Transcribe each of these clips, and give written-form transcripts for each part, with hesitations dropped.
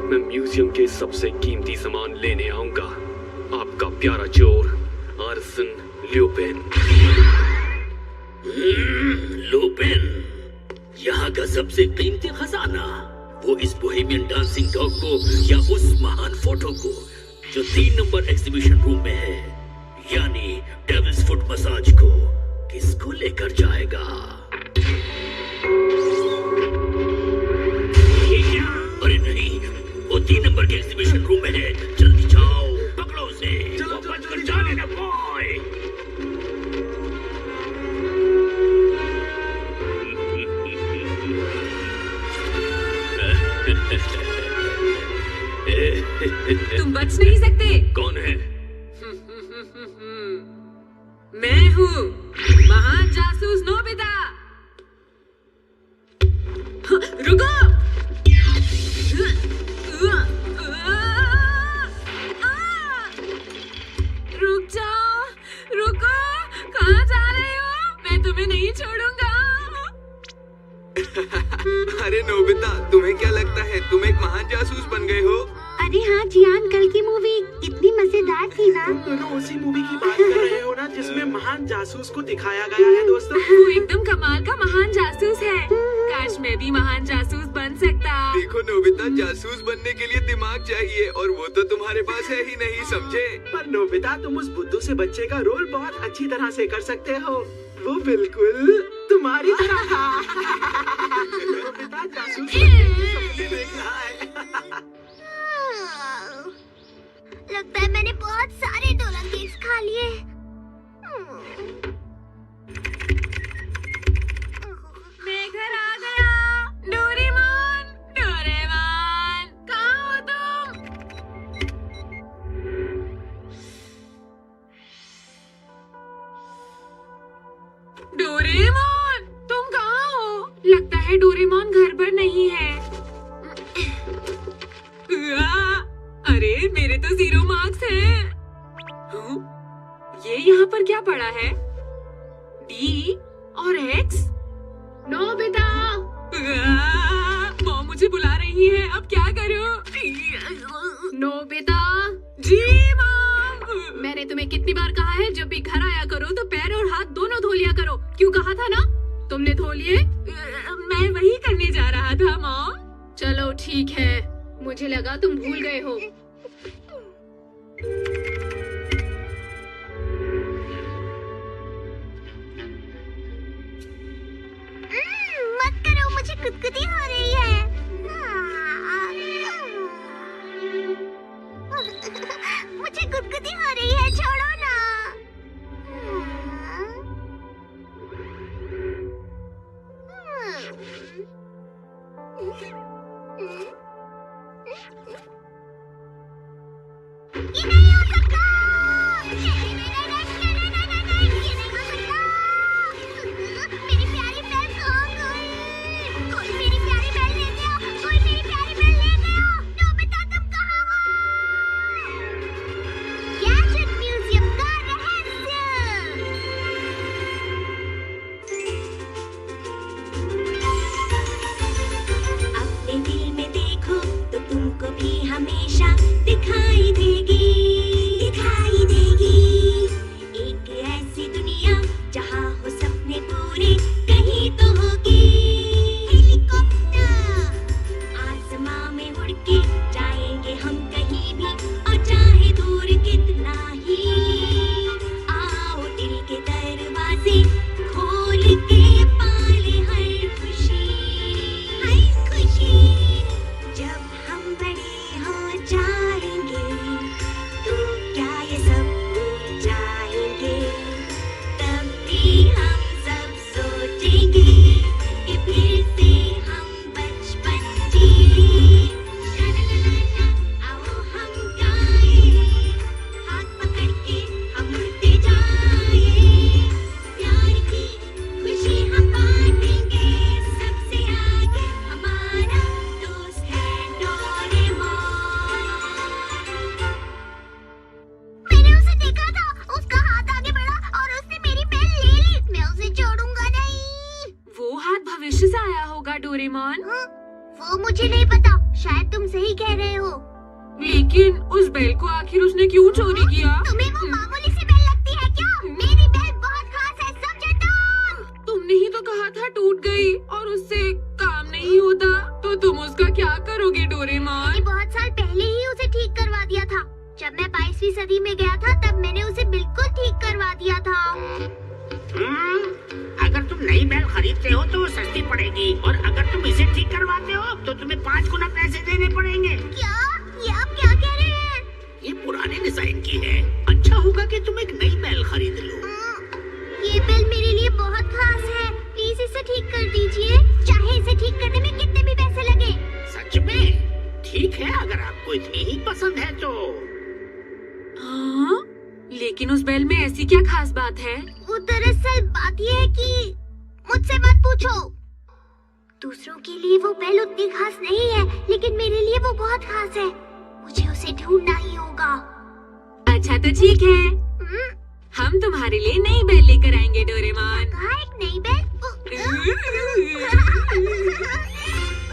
मैं म्यूजियम के सबसे कीमती सामान लेने आऊंगा। आपका प्यारा चोर आर्सन ल्यूपेन। लुपेन, यहाँ का सबसे कीमती खजाना, वो इस बोहेमियन डांसिंग डॉग को या उस महान फोटो को जो 3 नंबर एग्जीबिशन रूम में है, यानी डेविल्स फुट मसाज को किसको लेकर जाएगा? अरे नहीं, वो 3 नंबर के एग्जीबिशन रूम में है। जल्दी जाओ, पकड़ो उसे। चलो बचकर जाने ना बॉय। तुम बच नहीं सकते। कौन है? मैं हूँ महान जासूस नोबिता। रुको। रुक जाओ, रुको, कहाँ जा रहे हो? मैं तुम्हें नहीं छोड़ूंगा। अरे नोबिता, तुम्हें क्या लगता है तुम एक महान जासूस बन गए हो? अरे हाँ जियान, कल की मूवी इतनी मजेदार थी ना। तुम दोनों उसी मूवी की बात कर रहे हो ना जिसमें महान जासूस को दिखाया गया है दोस्तों। वो एकदम कमाल का महान जासूस है। काश मैं भी महान जासूस बन सकता। देखो नोबिता, जासूस बनने के लिए दिमाग चाहिए और वो तो तुम्हारे पास है ही नहीं, समझे? पर नोबिता, तुम उस बुद्धू से बच्चे का रोल बहुत अच्छी तरह से कर सकते हो। वो बिल्कुल तुम्हारी तरह था। नोबिता जासूस बनने के सपने देख रहा है। लगता है मैंने बहुत सारे डोला केक्स खा लिए। मैं घर आ गया। डोरेमोन, डोरेमोन, कहाँ हो तुम? डोरेमोन, तुम कहाँ हो? लगता है डोरेमोन घर पर नहीं है। अरे मेरे तो 0 मार्क्स हैं। ये यहाँ पर क्या पड़ा है? D और X? नोबिता, मॉम मुझे बुला रही है, अब क्या करूं? नोबिता। जी मॉम। मैंने तुम्हें कितनी बार कहा है जब भी घर आया करो तो पैर और हाथ दोनों धो लिया करो। क्यों कहा था ना? तुमने धो लिए? मैं वही करने जा रहा था मॉम। चलो ठीक है, मुझे लगा तुम भूल गए हो। मत करो, मुझे गुदगुदी हो रही है। मुझे गुदगुदी हो रही है, छोड़ो ना। ये नहीं हो सकता। नहीं, ये नहीं हो सकता। मेरी प्यारी बेल कहाँ गई? कोई मेरी प्यारी बेल लेके आओ, कोई मेरी प्यारी बेल लेके आओ। नोबिता, तुम कहाँ हो? गैजेट म्यूजियम का रहस्य। अपने दिल में देखो तो तुमको भी हमेशा दिखाई देगी, दिखाई देगी। एक ऐसी दुनिया जहाँ हो सपने पूरे कहीं तो होगी। हेलीकॉप्टर आसमां में उड़ के जाएंगे हम कहीं भी, और चाहे दूर कितना ही। आओ दिल के दरवाजे खोल के पाले हर खुशी, हर खुशी। जब हम बड़े हो जाएंगे तो क्या ये सब भूल जाएंगे? तब भी हम सब सोचेंगे कि फिर से हम बचपन जिए। ला-ला-ला-ला-ला, आओ हम गाएं, हाथ पकड़ के हम उड़ते जाएं। प्यार की खुशी हम बांटेंगे, सबसे आगे हमारा दोस्त है डोरेमोन। मैंने उसे देखा था, उसका हाथ आगे बढ़ा और उसने मेरी बेल ले ली। मैं उसे छोड़ूंगा नहीं। वो हाथ भविष्य से आया होगा डोरेमोन। वो मुझे नहीं पता, शायद तुम सही कह रहे हो। लेकिन उस बेल को आखिर उसने क्यों चोरी किया? तुम्हें वो मामूली सी बेल लगती है क्या? मेरी बेल बहुत खास है, समझे तुम? तुमने ही तो कहा था टूट गई और उससे काम नहीं होता, तो तुम उसका क्या करोगे डोरेमोन? मैंने बहुत साल पहले ही उसे ठीक करवा दिया था। जब मैं 22वीं सदी में गया था तब मैंने उसे बिल्कुल ठीक करवा दिया था। अगर तुम नई बेल खरीदते हो तो वो सस्ती पड़ेगी, और अगर तुम इसे ठीक करवाते हो तो तुम्हें 5 गुना पैसे देने पड़ेंगे। क्या? ये आप क्या कह रहे हैं? ये पुराने डिजाइन की है, अच्छा होगा कि तुम एक नई बेल खरीद लो। ये बेल मेरे लिए बहुत खास है, प्लीज इसे ठीक कर दीजिए, चाहे इसे ठीक करने में कितने भी पैसे लगे। सच में? ठीक है, अगर आपको इतनी ही पसंद है तो। हाँ? लेकिन उस बेल में ऐसी क्या खास बात है? वो दरअसल बात ये है कि मुझसे मत पूछो। दूसरों के लिए वो बेल उतनी खास नहीं है, लेकिन मेरे लिए वो बहुत खास है। मुझे उसे ढूंढना ही होगा। अच्छा तो ठीक है, हम तुम्हारे लिए नई बेल लेकर आएंगे डोरेमोन। कहाँ एक नई बेल?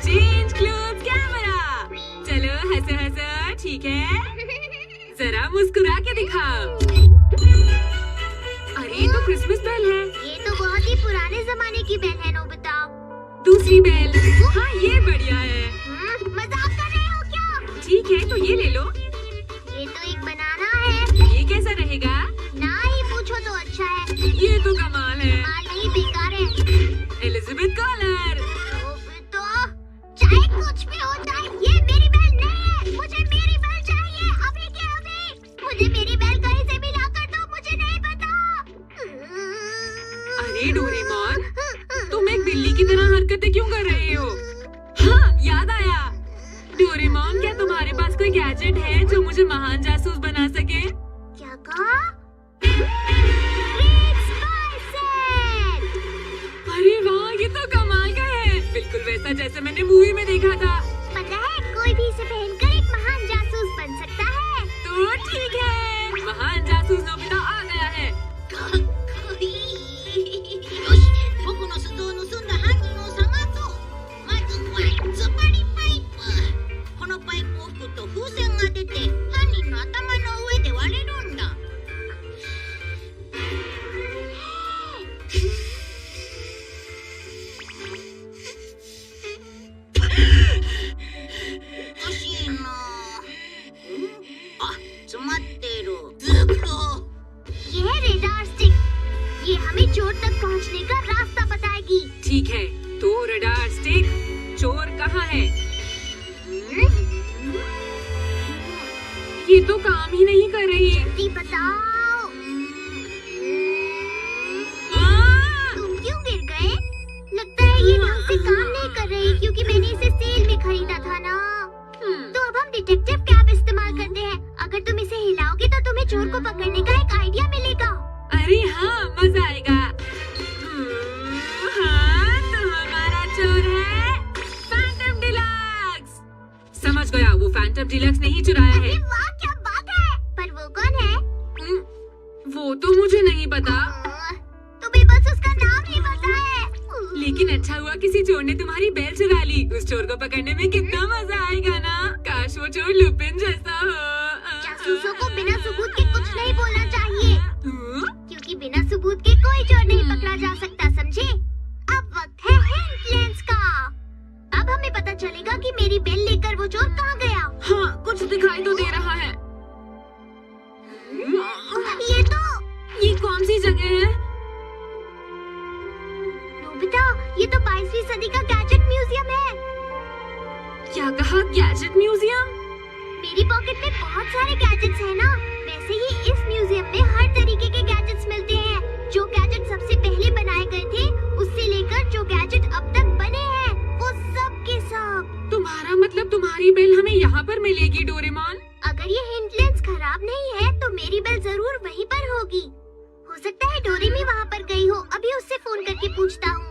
Change cloth camera. चलो हंसो हंसो, ठीक है? जरा मुस्कुरा के दिखाओ। अरे ये तो क्रिसमस बेल है। ये तो बहुत ही पुराने जमाने की बेल है नोबिता। दूसरी बेल, हाँ ये बढ़िया है। मजाक कर रहे हो क्या? ठीक है तो ये ले लो। ये तो एक बनाना है। ये कैसा रहेगा? ना ही पूछो तो अच्छा है। ये तो कमाल है। कमाल नहीं, बेकार है। Elizabeth collar. नोबिता, चाहे कुछ भी हो जाए, ये मेरी बेल नहीं है। मुझे मेरी बेल चाहिए, अभी के अभी। मुझे मेरी बेल कहीं से भी ला कर दो, मुझे नहीं पता। अरे डोरेमोन, तुम एक बिल्ली की तरह हरकतें क्यों कर रहे हो? हाँ याद आया। डोरेमोन, क्या तुम्हारे पास कोई गैजेट है जो मुझे महान जासूस बना सके? क्या कहा? Great spy set. अरे वाह, ये तो कमाल का है, बिल्कुल वैसा जैसे मैंने मूवी में देखा था। पता है, कोई भी इसे पहनकर एक महान जासूस बन सकता है। तो ठीक है, महान जासूस नोबिता आ गया है। よし、僕の鈴を盗んだ犯人を探そう。まずはつっぱりパイプ。このパイプを吹くと風船が出て犯人の頭の上で割れるんだ。おかしいな。あ、詰まってる。ずっと。ये है रेडार स्टिक। ये हमें चोर तक पहुंचने का रास्ता बताएगी। ठीक है, तो रडार स्टिक, चोर कहाँ है? ये तो काम ही नहीं कर रही। जल्दी बताओ। तुम क्यों गिर गए? लगता है ये ढंग से काम नहीं कर रही, क्योंकि मैंने इसे सेल में खरीदा था ना। तो अब हम डिटेक्टिव कैप इस्तेमाल करते हैं। अगर तुम इसे हिलाओगे तो तुम्हें चोर को पकड़ने का एक आइडिया मिलेगा। अरे हाँ, मजा आएगा। हाँ, तो हमारा चोर है फैंटम डिलक्स। समझ गया, वो फैंटम डिलक्स नहीं चुराया है। अरे वाह, क्या बात है। पर वो कौन है? वो तो मुझे नहीं पता। तुम्हें बस उसका नाम ही पता है। लेकिन अच्छा हुआ किसी चोर ने तुम्हारी बेल चुरा ली। उस चोर को पकड़ने में कितना मजा आएगा ना। काश वो चोर लुपिन जैसा हो। जासूसों को बिना सबूत के कुछ नहीं बोलना चाहिए, क्योंकि बिना सबूत के कोई चोर नहीं पकड़ा जा सकता, समझे? अब वक्त है हिंट लेंस का। अब हमें पता चलेगा कि मेरी बेल लेकर वो चोर कहाँ गया। हाँ, कुछ दिखाई तो दे रहा है। ये कौन सी जगह है? नोबिता, ये तो 22वीं सदी का गैजेट म्यूजियम है। क्या कहा, गैजेट म्यूजियम? मेरी पॉकेट में बहुत सारे गैजेट्स हैं ना। वैसे ही इस म्यूजियम में हर तरीके के गैजेट्स मिलते हैं। जो गैजेट सबसे पहले बनाए गए थे, उससे लेकर जो गैजेट अब तक बने हैं, वो सब के सब। तुम्हारा मतलब तुम्हारी बेल हमें यहाँ पर मिलेगी डोरेमोन? अगर ये हिंट लेंस खराब नहीं है तो मेरी बेल जरूर वहीं पर होगी। हो सकता है डोरेमी वहाँ पर गई हो। अभी उससे फोन करके पूछता हूँ।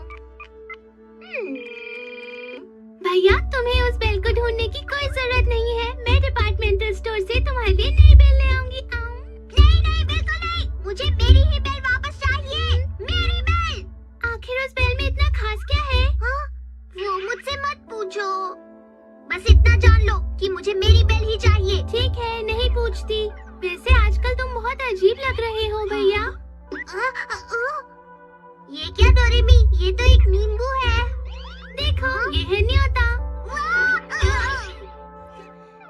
भैया, तुम्हें उस बेल को ढूंढने की कोई जरूरत नहीं है। मैं डिपार्टमेंटल स्टोर से तुम्हारे लिए नई बेल ले आऊंगी। नहीं, बिल्कुल नहीं। मुझे मेरी ही बेल वापस चाहिए। मेरी बेल। आखिर उस बेल में इतना खास क्या है? वो मुझसे मत पूछो। बस इतना जान लो कि मुझे मेरी बेल ही चाहिए। ठीक है। सोचती। वैसे आजकल तुम बहुत अजीब लग रहे हो भैया। ये क्या डोरेमी, ये तो एक नींबू है। देखो ये है न्योता।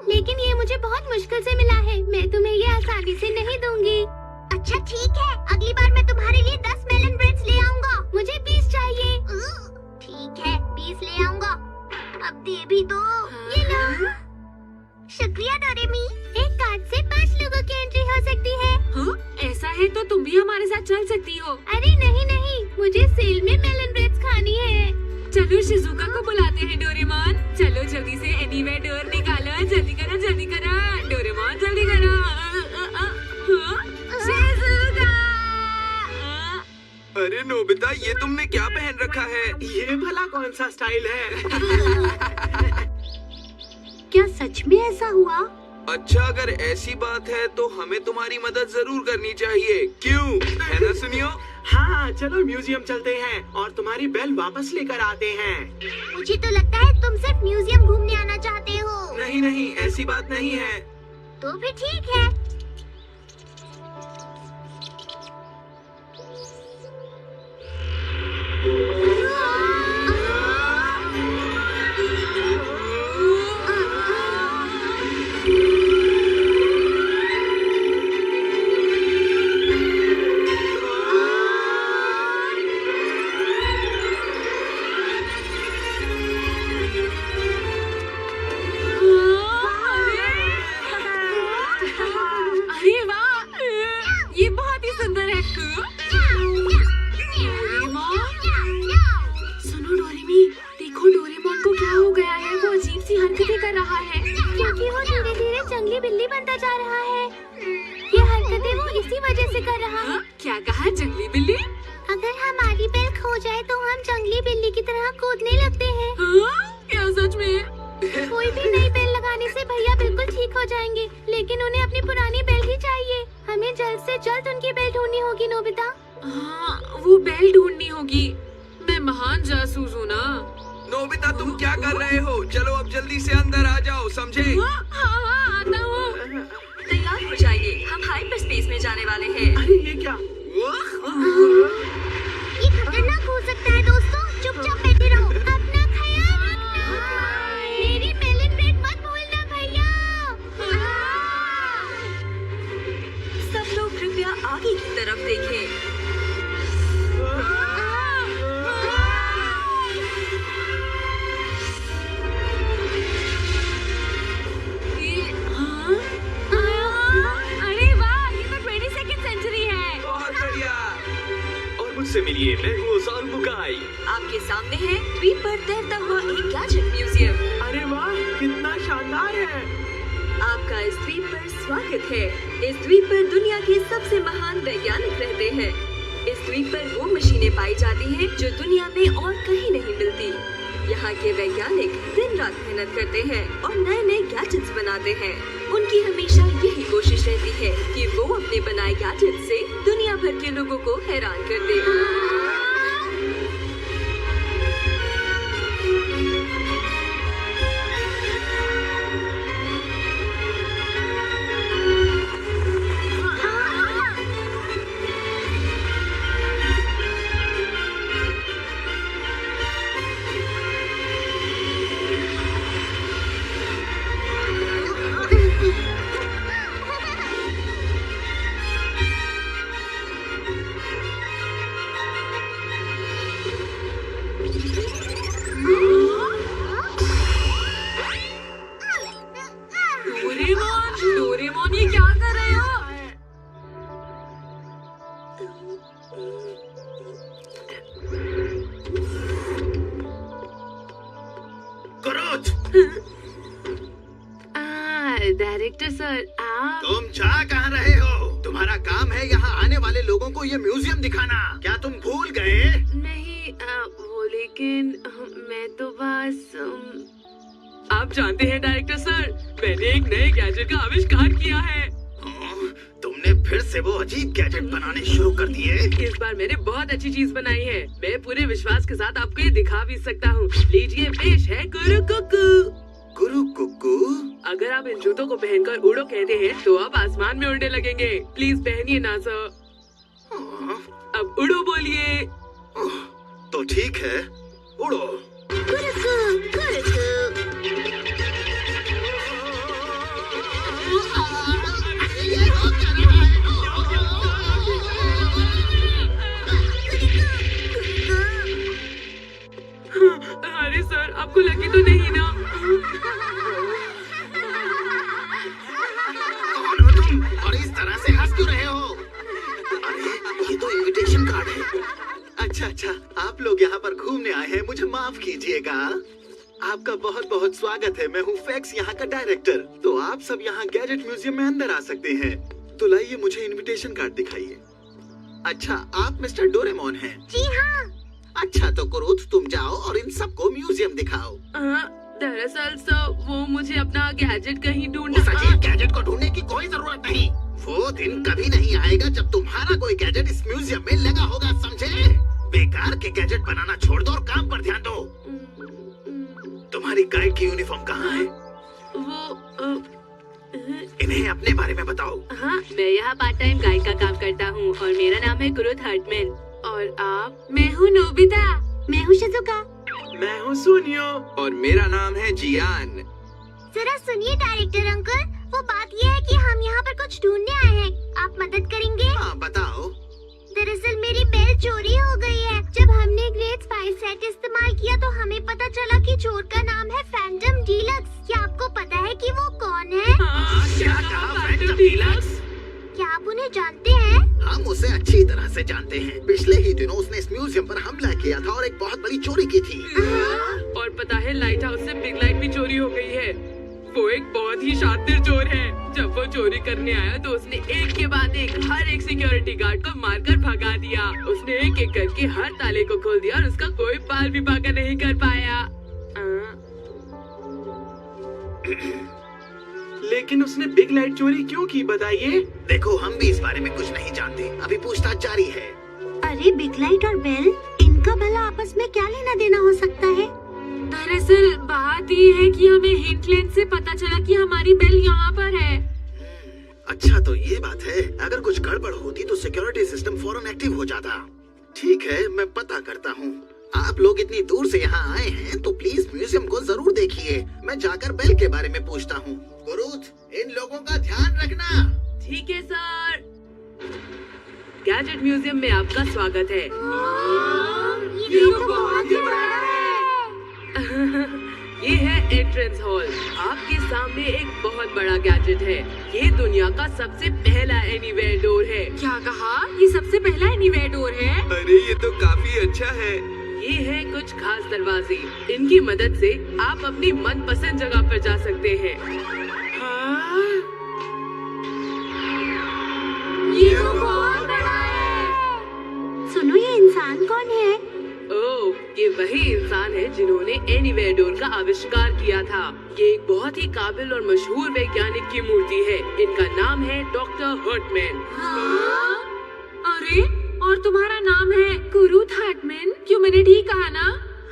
लेकिन ये मुझे बहुत मुश्किल से मिला है, मैं तुम्हें ये आसानी से नहीं दूंगी। अच्छा ठीक है, अगली बार मैं तुम्हारे लिए 10 मेलन ब्रेड्स ले आऊंगा। मुझे 20 चाहिए। ठीक है 20 ले आऊंगा। अब दे भी दो। ये लो। शुक्रिया डोरेमी। एक कार्ड से 5 लोगों की एंट्री हो सकती है। हाँ, ऐसा है तो तुम भी हमारे साथ चल सकती हो। अरे नहीं, मुझे सेल में मेलन ब्रेड्स खानी है। चलो शिजुका को बुलाते हैं डोरेमोन। चलो जल्दी से एनीवेयर डोर निकालो, जल्दी करो डोरेमोन जल्दी करो। शिजुका! अरे नोबिता, ये तुमने क्या पहन रखा है? ये भला कौन सा स्टाइल है? क्या सच में ऐसा हुआ? अच्छा, अगर ऐसी बात है तो हमें तुम्हारी मदद जरूर करनी चाहिए। क्यों, है ना सुनियो? हाँ चलो म्यूजियम चलते हैं और तुम्हारी बेल वापस लेकर आते हैं। मुझे तो लगता है तुम सिर्फ म्यूजियम घूमने आना चाहते हो। नहीं, ऐसी बात नहीं है। तो भी ठीक है। अरे वाह, ये बहुत ही सुंदर है। सुनो डोरेमी, देखो डोरेमोन को क्या हो गया है, वो अजीब सी हरकतें कर रहा है। क्योंकि वो धीरे धीरे जंगली बिल्ली बनता जा रहा है। ये हरकतें वो इसी वजह से कर रहा है। हाँ, क्या कहा, जंगली बिल्ली? अगर हमारी बेल खो जाए तो हम जंगली बिल्ली की तरह कूदने लगते हैं। हाँ, क्या सच में? कोई भी नई बेल लगाने से भैया बिल्कुल ठीक हो जाएंगे, लेकिन उन्हें अपनी पुरानी बेल ही चाहिए। हमें जल्द से जल्द उनकी बेल ढूंढनी होगी नोबिता। हाँ, वो बेल ढूंढनी होगी। मैं महान जासूस हूँ ना। नोबिता, तुम क्या कर रहे हो? चलो अब जल्दी से अंदर आ जाओ, समझे? हाँ, आता हूँ। तैयार हो जाइए, हम हाइपर स्पेस में जाने वाले हैं। अरे ये क्या? ये खतरनाक हो सकता है दोस्तों, चुपचाप बैठे रहो। अपना ख्याल रखना। मेरी मेलन ब्रेड मत भूलना भैया। सब लोग कृपया आगे की तरफ देखें। अरे वाह, ये तो 22nd सेंचुरी है। बहुत बढ़िया। और मुझसे मिलिए, मैं हूँ ओसान बुकाई। आपके सामने है द्वीप पर तैरता हुआ एक गैजेट म्यूजियम। अरे वाह, कितना शानदार है। आपका इस द्वीप पर स्वागत है। इस द्वीप पर दुनिया के सबसे महान वैज्ञानिक रहते हैं। इस द्वीप पर वो मशीनें पाई जाती हैं जो दुनिया में और कहीं नहीं मिलती। यहाँ के वैज्ञानिक दिन रात मेहनत करते हैं और नए नए गैजेट्स बनाते हैं। उनकी हमेशा यही कोशिश रहती है कि वो अपने बनाए गैजेट से दुनिया भर के लोगों को हैरान कर दे। डोरेमोन, ये क्या कर रहे हो? डायरेक्टर सर, आप तुम जा कहाँ रहे हो? तुम्हारा काम है यहाँ आने वाले लोगों को ये म्यूजियम दिखाना। क्या तुम भूल गए? नहीं, वो लेकिन मैं तो बस आप जानते हैं डायरेक्टर सर, मैंने एक नए गैजेट का आविष्कार किया है। तुमने फिर से वो अजीब गैजेट बनाने शुरू कर दिए? इस बार मैंने बहुत अच्छी चीज बनाई है। मैं पूरे विश्वास के साथ आपको ये दिखा भी सकता हूँ। लीजिए, पेश है कुरुकुकू। गुरु कुक्कू, अगर आप इन जूतों को पहनकर उड़ो कहते हैं तो आप आसमान में उड़ने लगेंगे। प्लीज पहनिए ना सर। अब उड़ो बोलिए। तो ठीक है, उड़ो। कुरुकु, कुरुकु। अरे सर, आपको लगी तो नहीं ना? कौन हो तुम और इस तरह से हंस क्यों रहे हो? अरे ये तो इनविटेशन कार्ड है। अच्छा, आप लोग यहाँ पर घूमने आए हैं, मुझे माफ कीजिएगा। आपका बहुत बहुत स्वागत है। मैं हूँ फैक्स, यहाँ का डायरेक्टर। तो आप सब यहाँ गैजेट म्यूजियम में अंदर आ सकते हैं। तो लाइए मुझे इनविटेशन कार्ड दिखाइए। अच्छा, आप मिस्टर डोरेमोन हैं? जी हाँ। अच्छा, तो कुरुथ तुम जाओ और इन सबको म्यूजियम दिखाओ। दरअसल सर, वो मुझे अपना गैजेट कहीं उस ढूंढना। अजीब गैजेट को ढूंढने की कोई जरूरत नहीं। वो दिन कभी नहीं आएगा जब तुम्हारा कोई गैजेट इस म्यूजियम में लगा होगा, समझे? बेकार के गैजेट बनाना छोड़ दो और काम पर ध्यान दो। तुम्हारी गाइड की यूनिफॉर्म कहाँ है? वो इन्हें अपने बारे में बताओ। हाँ, मैं यहाँ पार्ट टाइम गाइड का काम करता हूँ और मेरा नाम है कुरुथ हर्टमैन। और आप? मैं हूँ नोबिता। मैं हूँ शिजुका। मैं हूँ सोनियो। और मेरा नाम है जियान। जरा सुनिए डायरेक्टर अंकल, वो बात ये है कि हम यहाँ पर कुछ ढूंढने आए हैं। आप मदद करेंगे? हाँ, बताओ। दरअसल मेरी बेल चोरी हो गई है। जब हमने ग्रेड 5 सेट इस्तेमाल किया तो हमें पता चला कि चोर का नाम है फैंटम डीलक्स। क्या आपको पता है कि वो कौन है? क्या कहा फैंटम डीलक्स? क्या आप उन्हें जानते हैं? हम उसे अच्छी तरह से जानते हैं। पिछले ही दिनों उसने इस म्यूजियम पर हमला किया था और एक बहुत बड़ी चोरी की थी। और पता है, लाइट हाउस से बिग लाइट भी चोरी हो गई है। वो एक बहुत ही शातिर चोर है। जब वो चोरी करने आया तो उसने एक के बाद एक हर एक सिक्योरिटी गार्ड को मारकर भगा दिया। उसने एक एक करके हर ताले को खोल दिया और उसका कोई पाल भी पाका नहीं कर पाया। लेकिन उसने बिग लाइट चोरी क्यों की, बताइए? देखो, हम भी इस बारे में कुछ नहीं जानते। अभी पूछताछ जारी है। अरे बिग लाइट और बेल, इनका भला आपस में क्या लेना देना हो सकता है? दरअसल बात ये है कि हमें हिंट लेन से पता चला कि हमारी बेल यहाँ पर है। अच्छा, तो ये बात है। अगर कुछ गड़बड़ होती तो सिक्योरिटी सिस्टम फौरन एक्टिव हो जाता। ठीक है, मैं पता करता हूँ। आप लोग इतनी दूर से यहाँ आए हैं तो प्लीज म्यूजियम को जरूर देखिए। मैं जाकर बेल के बारे में पूछता हूँ। कुरुथ, इन लोगों का ध्यान रखना। ठीक है सर। गैजेट म्यूजियम में आपका स्वागत है। ये तो बहुत ही बड़ा है। ये है एंट्रेंस हॉल। आपके सामने एक बहुत बड़ा गैजेट है। ये दुनिया का सबसे पहला एनीवेयर डोर है। क्या कहा? ये सबसे पहला एनीवेयर डोर है? अरे ये तो काफी अच्छा है। ये है कुछ खास दरवाजे। इनकी मदद से आप अपनी मनपसंद जगह पर जा सकते हैं। हाँ? ये तो बहुत बड़ा है। सुनो, ये इंसान कौन है? ओह, ये वही इंसान है जिन्होंने एनीवेयर डोर का आविष्कार किया था। ये एक बहुत ही काबिल और मशहूर वैज्ञानिक की मूर्ति है। इनका नाम है डॉक्टर हर्टमैन। अरे, और तुम्हारा नाम है कुरुथ हर्टमैन? क्यों, मैंने ठीक कहा ना?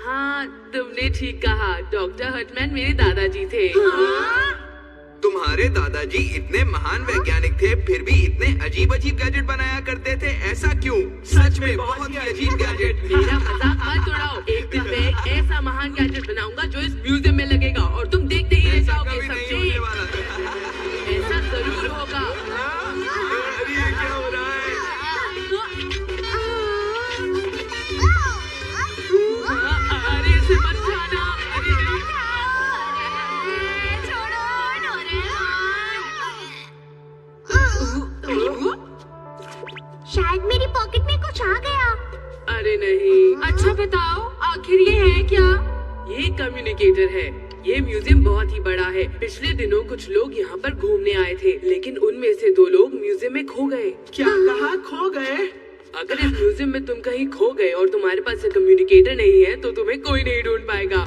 हाँ, तुमने ठीक कहा। डॉक्टर हर्टमैन मेरे दादाजी थे। तुम्हारे दादाजी इतने महान वैज्ञानिक थे, फिर भी इतने अजीब अजीब गैजेट बनाया करते थे, ऐसा क्यों? सच में बहुत ही अजीब गैजेट। मेरा मजाक मत उड़ाओ। एक दिन मैं एक ऐसा महान गैजेट बनाऊंगा जो इस म्यूजियम में लगेगा और तुम देखते ही रह जाओगे। कभी नहीं समझे? होने वाला। ऐसा जरूर होगा। अरे ये क्या हो रहा है? अरे इसे मत खाना। शायद मेरी पॉकेट में कुछ आ गया। अरे नहीं। अच्छा बताओ, आखिर ये है क्या? ये कम्युनिकेटर है। ये म्यूजियम बहुत ही बड़ा है। पिछले दिनों कुछ लोग यहाँ पर घूमने आए थे, लेकिन उनमें से 2 लोग म्यूजियम में खो गए। क्या कहा, खो गए? अगर इस म्यूजियम में तुम कहीं खो गए और तुम्हारे पास कम्युनिकेटर नहीं है तो तुम्हें कोई नहीं ढूंढ पाएगा।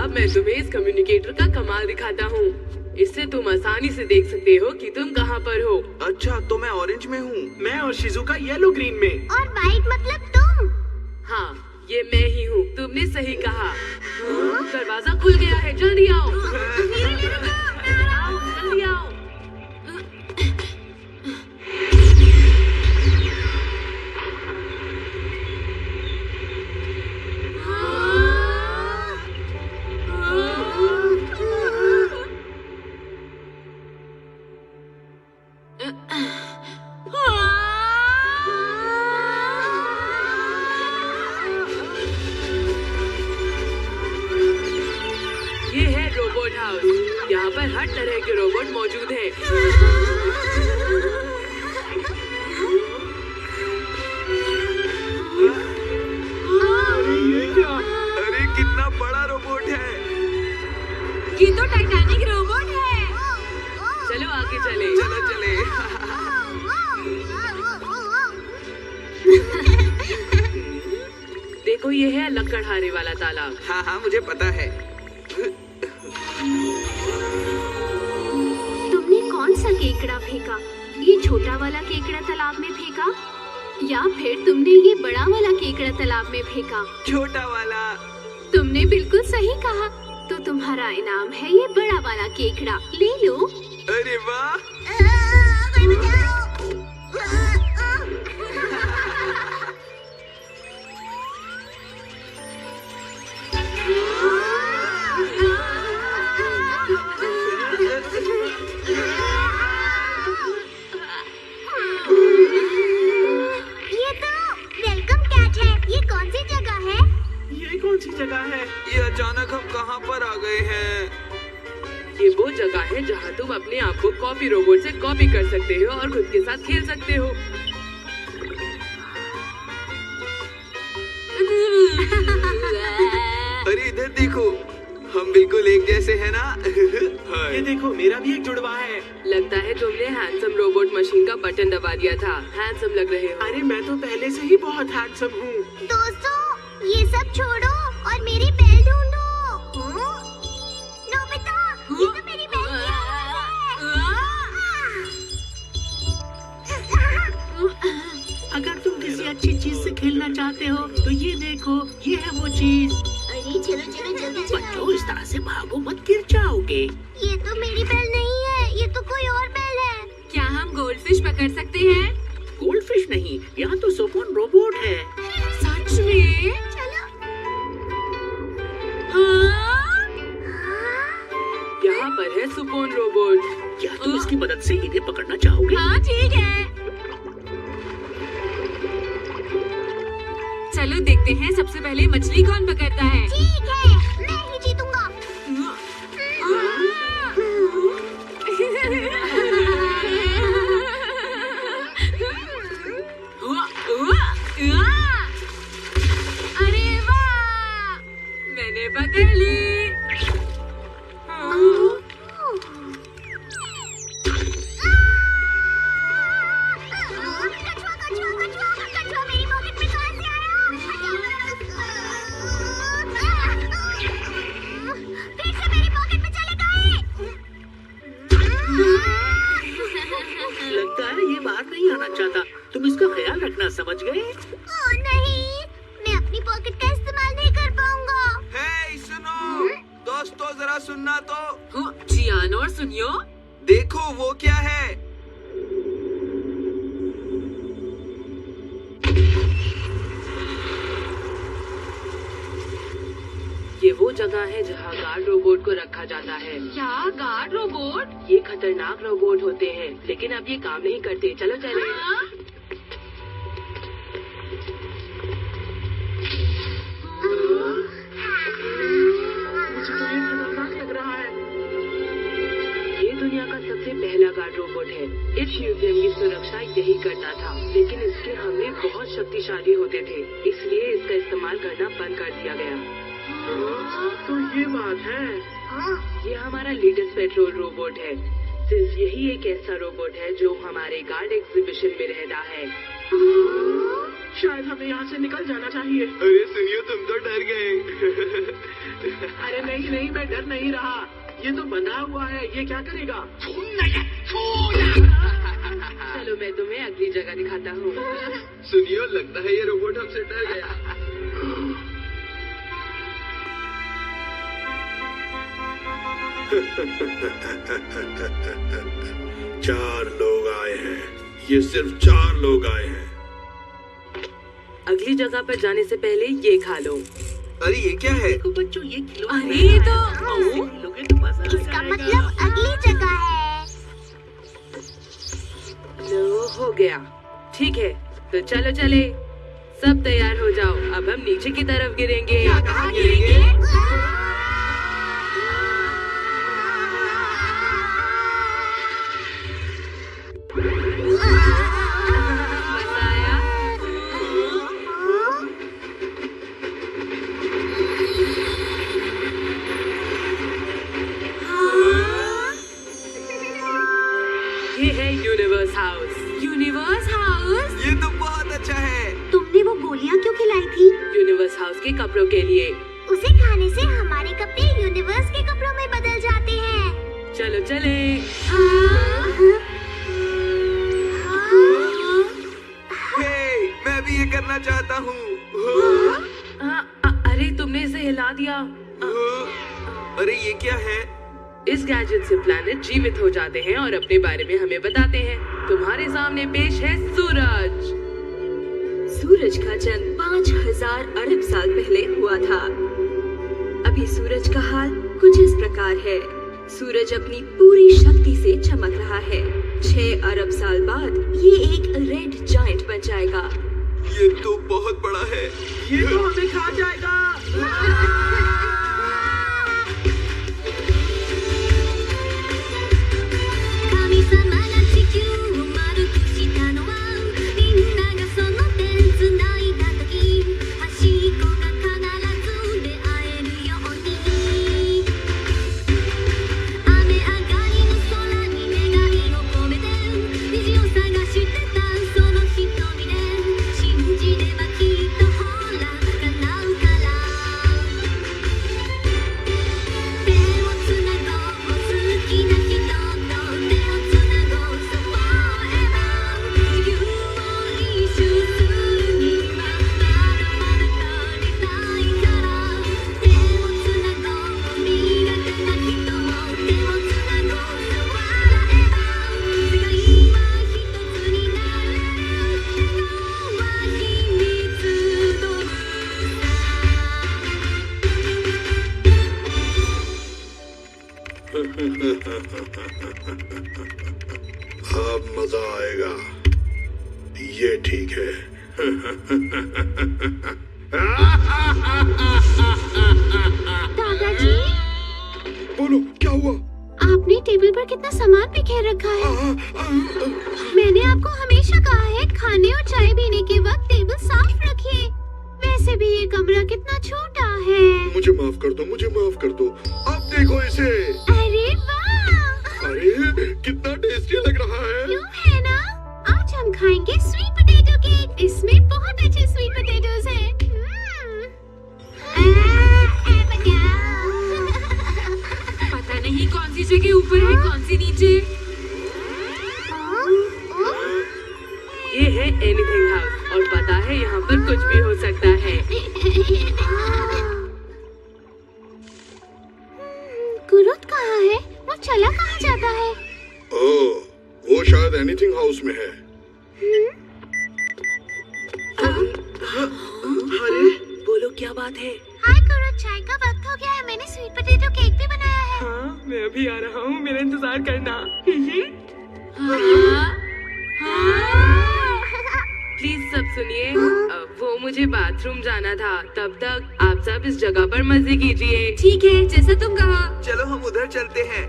अब मैं तुम्हें इस कम्युनिकेटर का कमाल दिखाता हूँ। इससे तुम आसानी से देख सकते हो कि तुम कहाँ पर हो। अच्छा, तो मैं ऑरेंज में हूँ। मैं और शिजुका येलो ग्रीन में। और वाइट मतलब तुम? हाँ, ये मैं ही हूँ, तुमने सही कहा। दरवाजा खुल गया है, जल्दी आओ। आओ, जल्दी आओ। ये है रोबोट हाउस। यहाँ पर हर तरह के रोबोट मौजूद हैं। अरे कितना बड़ा रोबोट है। ये तो टाइटैनिक रोबोट है। चलो आगे चले। चलो चले। देखो ये है लकड़हारे वाला तालाब। हाँ हाँ मुझे पता है। तुमने कौन सा केकड़ा फेंका? ये छोटा वाला केकड़ा तालाब में फेंका या फिर तुमने ये बड़ा वाला केकड़ा तालाब में फेंका? छोटा वाला। तुमने बिल्कुल सही कहा। तो तुम्हारा इनाम है ये बड़ा वाला केकड़ा, ले लो। अरे वाह। ये तो वेलकम कैट है। ये कौन सी जगह है? ये कौन सी जगह है? ये अचानक हम कहाँ पर आ गए हैं? ये वो जगह है जहाँ तुम अपने आप को कॉपी रोबोट से कॉपी कर सकते हो और खुद के साथ खेल सकते हो। अरे इधर देखो, हम बिल्कुल एक जैसे हैं ना? ये देखो मेरा भी एक जुड़वा है। लगता है तुमने हैंडसम रोबोट मशीन का बटन दबा दिया था। हैंडसम लग रहे हो। अरे मैं तो पहले से ही बहुत हैंडसम हूँ। दोस्तों, ये सब छोड़ो और मेरी बेल ढूंढो। नोबिता, ये तो मेरी बेल की आवाज़ है। अगर तुम किसी अच्छी चीज से खेलना चाहते हो तो ये देखो, ये है वो चीज। अरे चलो चलो जल्दी चलो। बच्चों इस तरह से भागो मत, गिर जाओगे। ये तो मेरी बेल नहीं है, ये तो कोई और बेल है। क्या हम गोल्डफिश पकड़ सकते हैं? गोल्डफिश नहीं, यहाँ तो सोफोन रोबोट है। सच में? चलो। हाँ? यहाँ पर है सुपोन रोबोट। क्या तुम इसकी मदद से इन्हें पकड़ना चाहोगे? हाँ ठीक है। चलो देखते हैं सबसे पहले मछली कौन पकड़ता है। ठीक है, मैं ही जीतूंगा। अरे वाह, मैंने पकड़ ली। कछुआ कछुआ कछुआ कछुआ मेरी पॉकेट में कहाँ से आया? फिर से मेरी पॉकेट में चले गए। लगता है ये बाहर नहीं आना चाहता। तुम इसका ख्याल रखना, समझ गए? ओह नहीं, मैं अपनी पॉकेट का इस्तेमाल नहीं कर पाऊंगा। हे सुनो, दोस्तों जरा सुनना तो। जियान और सुनियो। देखो वो क्या है? ये वो जगह है जहाँ गार्ड रोबोट को रखा जाता है। क्या गार्ड रोबोट? ये खतरनाक रोबोट होते हैं, लेकिन अब ये काम नहीं करते। चलो चले। मुझे तो ये खतरनाक लग रहा है। ये दुनिया का सबसे पहला गार्ड रोबोट है। इस म्यूजियम की सुरक्षा यही करता था, लेकिन इसके हमले बहुत शक्तिशाली होते थे, इसलिए इसका इस्तेमाल करना बंद कर दिया गया। तो ये बात है। ये हमारा लेटेस्ट पेट्रोल रोबोट है। सिर्फ यही एक ऐसा रोबोट है जो हमारे गार्ड एग्जीबिशन में रहता है। शायद हमें यहाँ से निकल जाना चाहिए। अरे सुनियो, तुम तो डर गए। अरे नहीं नहीं, मैं डर नहीं रहा। ये तो बंधा हुआ है, ये क्या करेगा? चलो मैं तुम्हें अगली जगह दिखाता हूँ। सुनियो, लगता है ये रोबोट हमसे डर गया। चार लोग आए हैं, ये सिर्फ 4 लोग आए हैं। अगली जगह पर जाने से पहले ये खा लो। अरे ये क्या है? देखो बच्चों, ये खिलौना अरे ये तो लोगे तो मजा आ इसका जाएगा। मतलब अगली जगह है। लो हो गया। ठीक है, तो चलो चले, सब तैयार हो जाओ। अब हम नीचे की तरफ गिरेंगे। कहाँ गिरेंगे? मजा आया? ये है यूनिवर्स हाउस। Universe house. ये तो बहुत अच्छा है। तुमने वो गोलियां क्यों खिलाई थी? यूनिवर्स हाउस के कपड़ों के लिए। उसे खाने से हमारे कपड़े यूनिवर्स के कपड़ों में बदल जाते हैं। चलो चले। हे, मैं भी ये करना चाहता हूँ। अरे तुमने इसे हिला दिया। अरे ये क्या है? इस गैजेट से प्लैनेट जीवित हो जाते हैं और अपने बारे में हमें बताते हैं। तुम्हारे सामने पेश है सूरज। सूरज का जन्म 5000 अरब साल पहले हुआ था। अभी सूरज का हाल कुछ इस प्रकार है। सूरज अपनी पूरी शक्ति से चमक रहा है। 6 अरब साल बाद ये एक रेड जायंट बन जाएगा। ये तो बहुत बड़ा है। ये तो हमें खा जाएगा। अब मजा आएगा। ये ठीक है। दादाजी, बोलो क्या हुआ? आपने टेबल पर कितना सामान बिखेर रखा है। मैंने आपको हमेशा कहा है खाने और चाय पीने के वक्त टेबल साफ रखिए। वैसे भी ये कमरा कितना छोटा है। मुझे माफ कर दो, मुझे माफ कर दो। अब देखो इसे। अरे वाह! अरे कितना टेस्टी लग रहा है। क्यों है ना? आज हम खाएंगे स्वीट पोटैटो केक। इसमें बहुत अच्छे स्वीट पोटैटोज हैं। पता नहीं कौन सी जगह ऊपर है, कौन सी नीचे। ये है एनीथिंग हाउस और पता है यहाँ पर कुछ भी हो सकता है। गुरुत कहाँ है? वो चला कहाँ जाता है? ओह, वो शायद एनीथिंग हाउस में है। अरे बोलो क्या बात है? हाय गुरुत, चाय का वक्त हो गया है। मैंने स्वीट पोटैटो केक भी बनाया है। हाँ, मैं अभी आ रहा हूँ, मेरा इंतजार करना। प्लीज सब सुनिए। वो मुझे बाथरूम जाना था। तब तक आप सब इस जगह पर मजे कीजिए। ठीक है, जैसा तुम कहा। चलो हम उधर चलते हैं।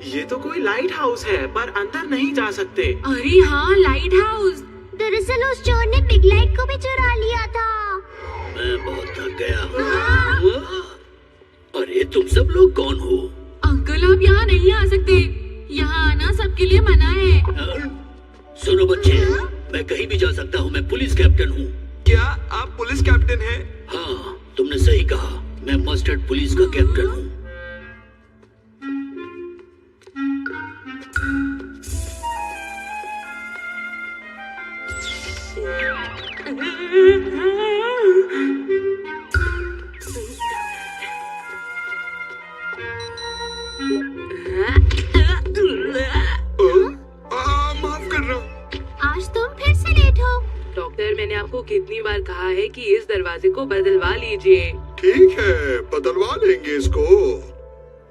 ये तो कोई लाइट हाउस है, पर अंदर नहीं जा सकते। अरे हाँ, लाइट हाउस। दरअसल उस चोर ने बिग लाइट को भी चुरा लिया था। मैं बहुत थक गया। अरे तुम सब लोग कौन हो? अंकल आप यहाँ नहीं आ सकते। यहाँ आना सबके लिए मना है। सुनो बच्चे, मैं कहीं भी जा सकता हूँ। मैं पुलिस कैप्टन हूँ। क्या आप पुलिस कैप्टन हैं? हाँ, तुमने सही कहा। मैं मस्टर्ड पुलिस का कैप्टन हूँ। माफ करना। आज तुम फिर से लेट हो। डॉक्टर, मैंने आपको कितनी बार कहा है कि इस दरवाजे को बदलवा लीजिए। ठीक है, बदलवा लेंगे इसको।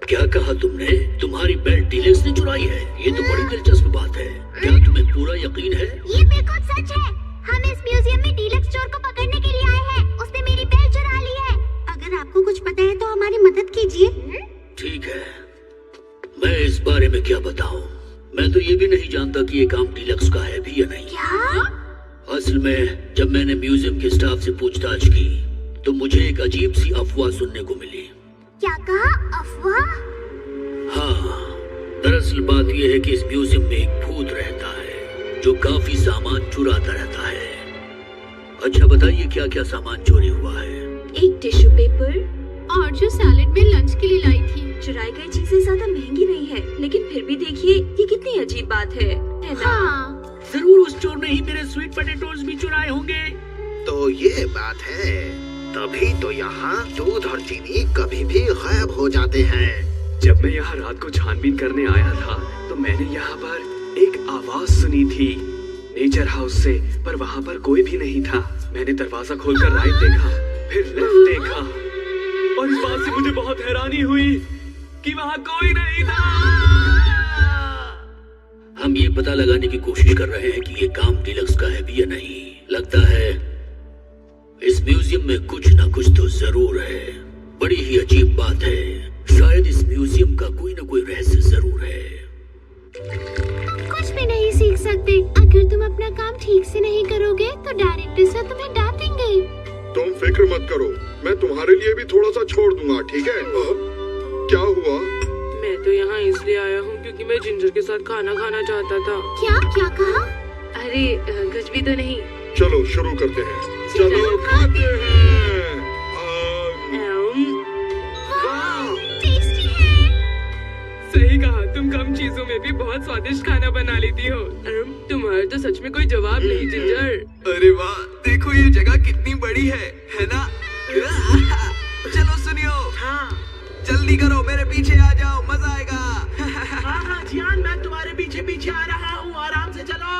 क्या कहा तुमने? तुम्हारी बेल्ट डीलक्स ने चुराई है? ये तो बड़ी दिलचस्प बात है। क्या तुम्हें पूरा यकीन है? ये बिल्कुल सच है। हम इस म्यूजियम में डीलक्स चोर को पकड़ने के लिए आए हैं। उसने मेरी बेल्ट चुरा ली है। अगर आपको कुछ पता है तो हमारी मदद कीजिए। ठीक है, मैं इस बारे में क्या बताऊं? मैं तो ये भी नहीं जानता कि ये काम डीलक्स का है भी या नहीं। क्या? असल में जब मैंने म्यूजियम के स्टाफ से पूछताछ की तो मुझे एक अजीब सी अफवाह सुनने को मिली। क्या कहा? अफवाह? हाँ, दरअसल बात यह है कि इस म्यूजियम में एक भूत रहता है जो काफी सामान चुराता रहता है। अच्छा बताइए, क्या क्या सामान चोरी हुआ है? एक टिश्यू पेपर और जो सैलेड में लंच के लिए लाई थी। चुराई गई चीजें ज्यादा महंगी नहीं है, लेकिन फिर भी देखिए ये कितनी अजीब बात है ना? हाँ। जरूर उस चोर ने ही मेरे स्वीट पोटैटोज भी चुराए होंगे। तो ये बात है, तभी तो यहाँ दूध और चीनी कभी भी गायब हो जाते हैं। जब मैं यहाँ रात को छानबीन करने आया था तो मैंने यहाँ पर एक आवाज सुनी थी नेचर हाउस से, पर वहाँ पर कोई भी नहीं था। मैंने दरवाजा खोलकर राइट देखा, फिर लेफ्ट देखा, और इस बात से मुझे बहुत हैरानी हुई कि वहाँ कोई नहीं था। हम ये पता लगाने की कोशिश कर रहे हैं कि ये काम डीलक्स का है भी या नहीं। लगता है इस म्यूजियम में कुछ ना कुछ तो जरूर है। बड़ी ही अजीब बात है। शायद इस म्यूजियम का कोई ना कोई रहस्य जरूर है। तुम कुछ भी नहीं सीख सकते। अगर तुम अपना काम ठीक से नहीं करोगे तो डायरेक्टर सर तुम्हें डांटेंगे। तुम फिक्र मत करो, मैं तुम्हारे लिए भी थोड़ा सा छोड़ दूंगा, ठीक है? क्या हुआ? मैं तो यहाँ इसलिए आया हूँ क्योंकि मैं जिंजर के साथ खाना खाना चाहता था। क्या क्या कहा? अरे कुछ भी तो नहीं। चलो शुरू करते हैं। चलो खाते हैं। टेस्टी है। सही कहा, तुम कम चीजों में भी बहुत स्वादिष्ट खाना बना लेती हो। तुम्हारा तो सच में कोई जवाब नहीं जिंजर। अरे वाह, देखो ये जगह कितनी बड़ी है ना? चलो सुनियो। हाँ जल्दी करो, मेरे पीछे आ जाओ, मजा आएगा। हाँ हाँ जियान, मैं तुम्हारे पीछे पीछे आ रहा हूँ, आराम से चलो।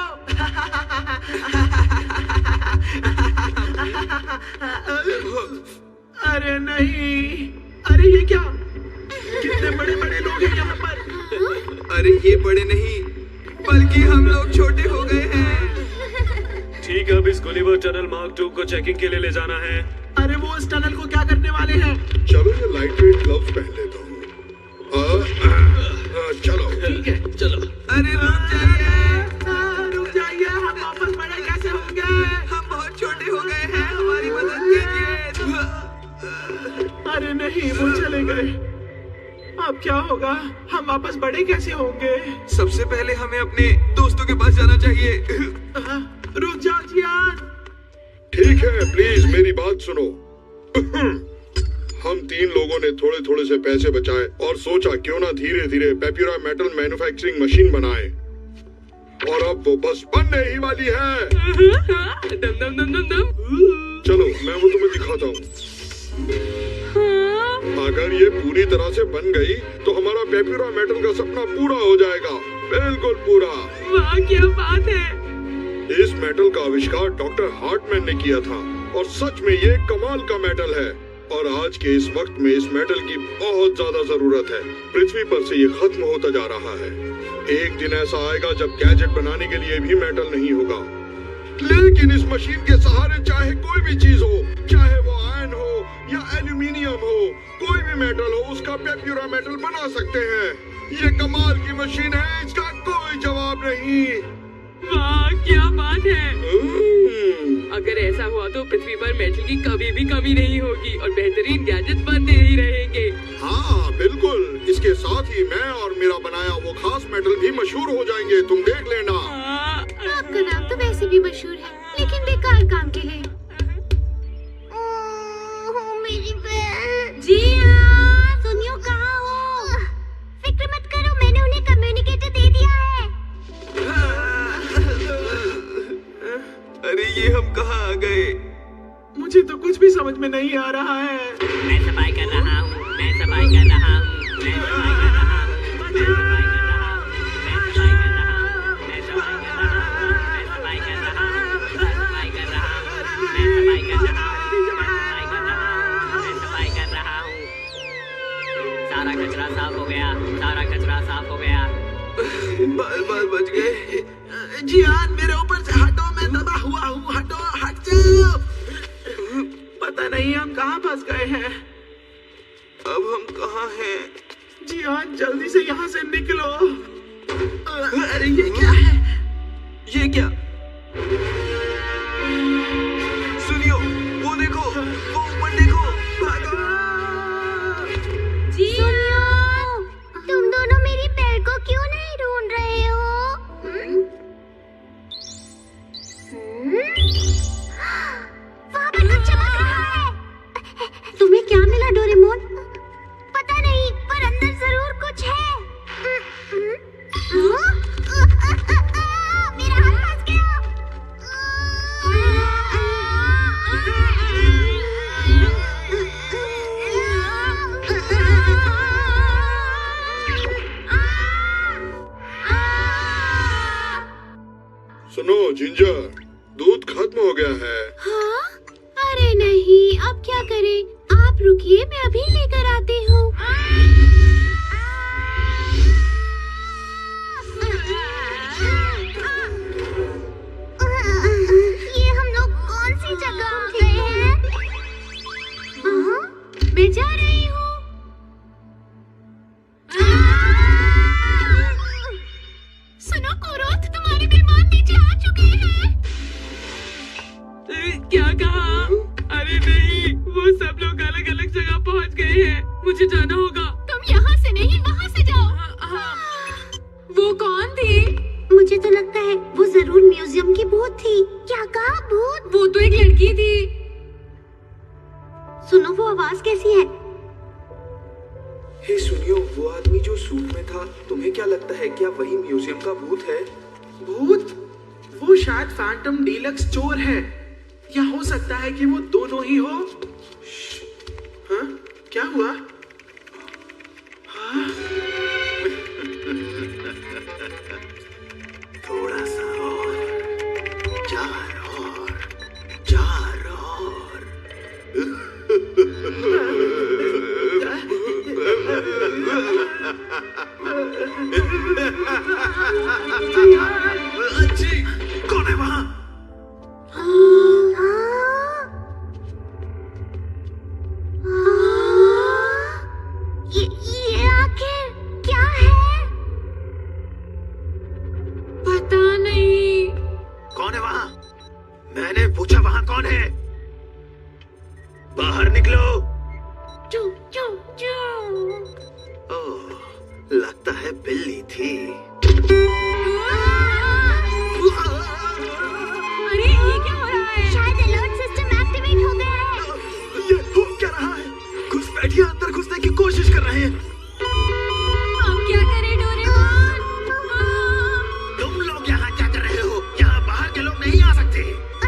अरे नहीं, अरे ये क्या? कितने बड़े बड़े लोग हैं यहाँ पर। अरे ये बड़े नहीं, बल्कि हम लोग छोटे हो गए हैं। ठीक है, अब इस गुलिवर टनल मार्क 2 को चेकिंग के लिए ले जाना है। अरे वो इस टनल को क्या करने वाले हैं? चलो ये लाइट वेट ग्लव्स पहन लेता हूँ। चलो ठीक है, चलो। अरे रुक जाइए, रुक जाइए, हम वापस बड़े कैसे होंगे? हम बहुत छोटे हो गए हैं, हमारी मदद कीजिए। अरे नहीं, वो चले गए। अब क्या होगा? हम वापस बड़े कैसे होंगे? सबसे पहले हमें अपने दोस्तों के पास जाना चाहिए। रुक जाओ जियान। ठीक है, प्लीज मेरी बात सुनो। हम 3 लोगों ने थोड़े थोड़े से पैसे बचाए और सोचा क्यों ना धीरे धीरे पेप्यूरा मेटल मैन्युफैक्चरिंग मशीन बनाए, और अब वो बस बनने ही वाली है। दम दम दम दम दम। चलो मैं वो तुम्हें दिखाता हूँ। अगर ये पूरी तरह से बन गई तो हमारा पेप्यूरा मेटल का सपना पूरा हो जाएगा, बिल्कुल पूरा। वाह क्या बात है। इस मेटल का आविष्कार डॉक्टर हार्टमैन ने किया था, और सच में ये कमाल का मेटल है। और आज के इस वक्त में इस मेटल की बहुत ज्यादा जरूरत है। पृथ्वी पर से ये खत्म होता जा रहा है। एक दिन ऐसा आएगा जब गैजेट बनाने के लिए भी मेटल नहीं होगा, लेकिन इस मशीन के सहारे चाहे कोई भी चीज हो, चाहे वो आयरन हो या एल्यूमिनियम हो, कोई भी मेटल हो, उसका पेप्यूरा मेटल बना सकते हैं। ये कमाल की मशीन है, इसका कोई जवाब नहीं। वाह क्या बात है। अगर ऐसा हुआ तो पृथ्वी पर मेटल की कभी भी कमी नहीं होगी और बेहतरीन गैजेट बनते ही रहेंगे। हाँ बिल्कुल, इसके साथ ही मैं और मेरा बनाया वो खास मेटल भी मशहूर हो जाएंगे, तुम देख लेना। आपका नाम तो वैसे भी मशहूर है, लेकिन बेकार काम के लिए। मेरी बहन। जियान, सुनियो कहाँ हो? फिक्र मत करो, मैंने उन्हें कम्युनिकेटर दे दिया है। अरे ये हम कहाँ आ गए? मुझे तो कुछ भी समझ में नहीं आ रहा है। मैं सफाई कर रहा हूँ, मैं सफाई कर रहा हूँ, मैं सफाई कर रहा हूँ, मैं सफाई कर रहा हूँ, मैं सफाई कर रहा हूँ, मैं सफाई कर रहा हूँ, मैं सफाई कर रहा हूँ, मैं सफाई कर रहा हूँ, मैं सफाई कर रहा हूँ, मैं सफाई कर रहा हूँ। सारा कचरा साफ हो गया, सारा कचरा साफ हो गया। बाल बाल बच गए। जियान मेरे ऊपर से हटो, मैं दबा हुआ हूँ, हटो, हट जाओ। पता नहीं हम कहाँ फंस गए हैं। अब हम कहाँ हैं? जियान जल्दी से यहाँ से निकलो। अरे ये क्या है? ये क्या? सुनियो, वो देखो, वो ऊपर देखो, भागो। सुनियो, तुम दोनों मेरी पैर को क्यों नहीं ढूंढ रहे हो? वहाँ पर कुछ चमक रहा है। तुम्हें क्या मिला डोरेमोन? पता नहीं, पर अंदर जरूर कुछ है। मेरा हाथ फंस गया। सुनो जिंजर, दूध खत्म हो गया है। हाँ? अरे नहीं, अब क्या करें? आप रुकिए, मैं अभी लेकर आती हूँ। ये हम लोग कौन सी जगह आ गए हैं? मैं जा रही हूँ। सुनो कोरोथ, तुम्हारे मेहमान नीचे आ चुके हैं। क्या कहा? अरे नहीं, वो सब लोग अलग अलग जगह पहुँच गए हैं। मुझे जाना होगा। तुम यहाँ से नहीं, वहाँ से जाओ। वो कौन थी? मुझे तो लगता है वो जरूर म्यूजियम की भूत थी। क्या कहा भूत? वो तो एक लड़की थी। सुनो, वो आवाज कैसी है? हे सुनियो, वो आदमी जो सूट में था, तुम्हें क्या लगता है क्या वही म्यूजियम का भूत है? भूत? वो शायद फैंटम डीलक्स चोर है, या हो सकता है कि वो दोनों ही हो। हाँ? क्या हुआ? हाँ? थोड़ा सा और, चार और, चार और। अच्छी, कौन है वहाँ? ये आखिर क्या है? पता नहीं। कौन है वहाँ? मैंने पूछा वहाँ कौन है? बाहर निकलो। चू चू चू। ओह, लगता है बिल्ली थी। अरे ये क्या हो रहा है? शायद अलर्ट सिस्टम एक्टिवेट हो गया है। ये हो क्या रहा है? घुसपैठिए अंदर घुसने की कोशिश कर रहे हैं। अब क्या करें डोरेमोन? तुम लोग यहाँ क्या कर रहे हो? यहाँ बाहर के लोग नहीं आ सकते।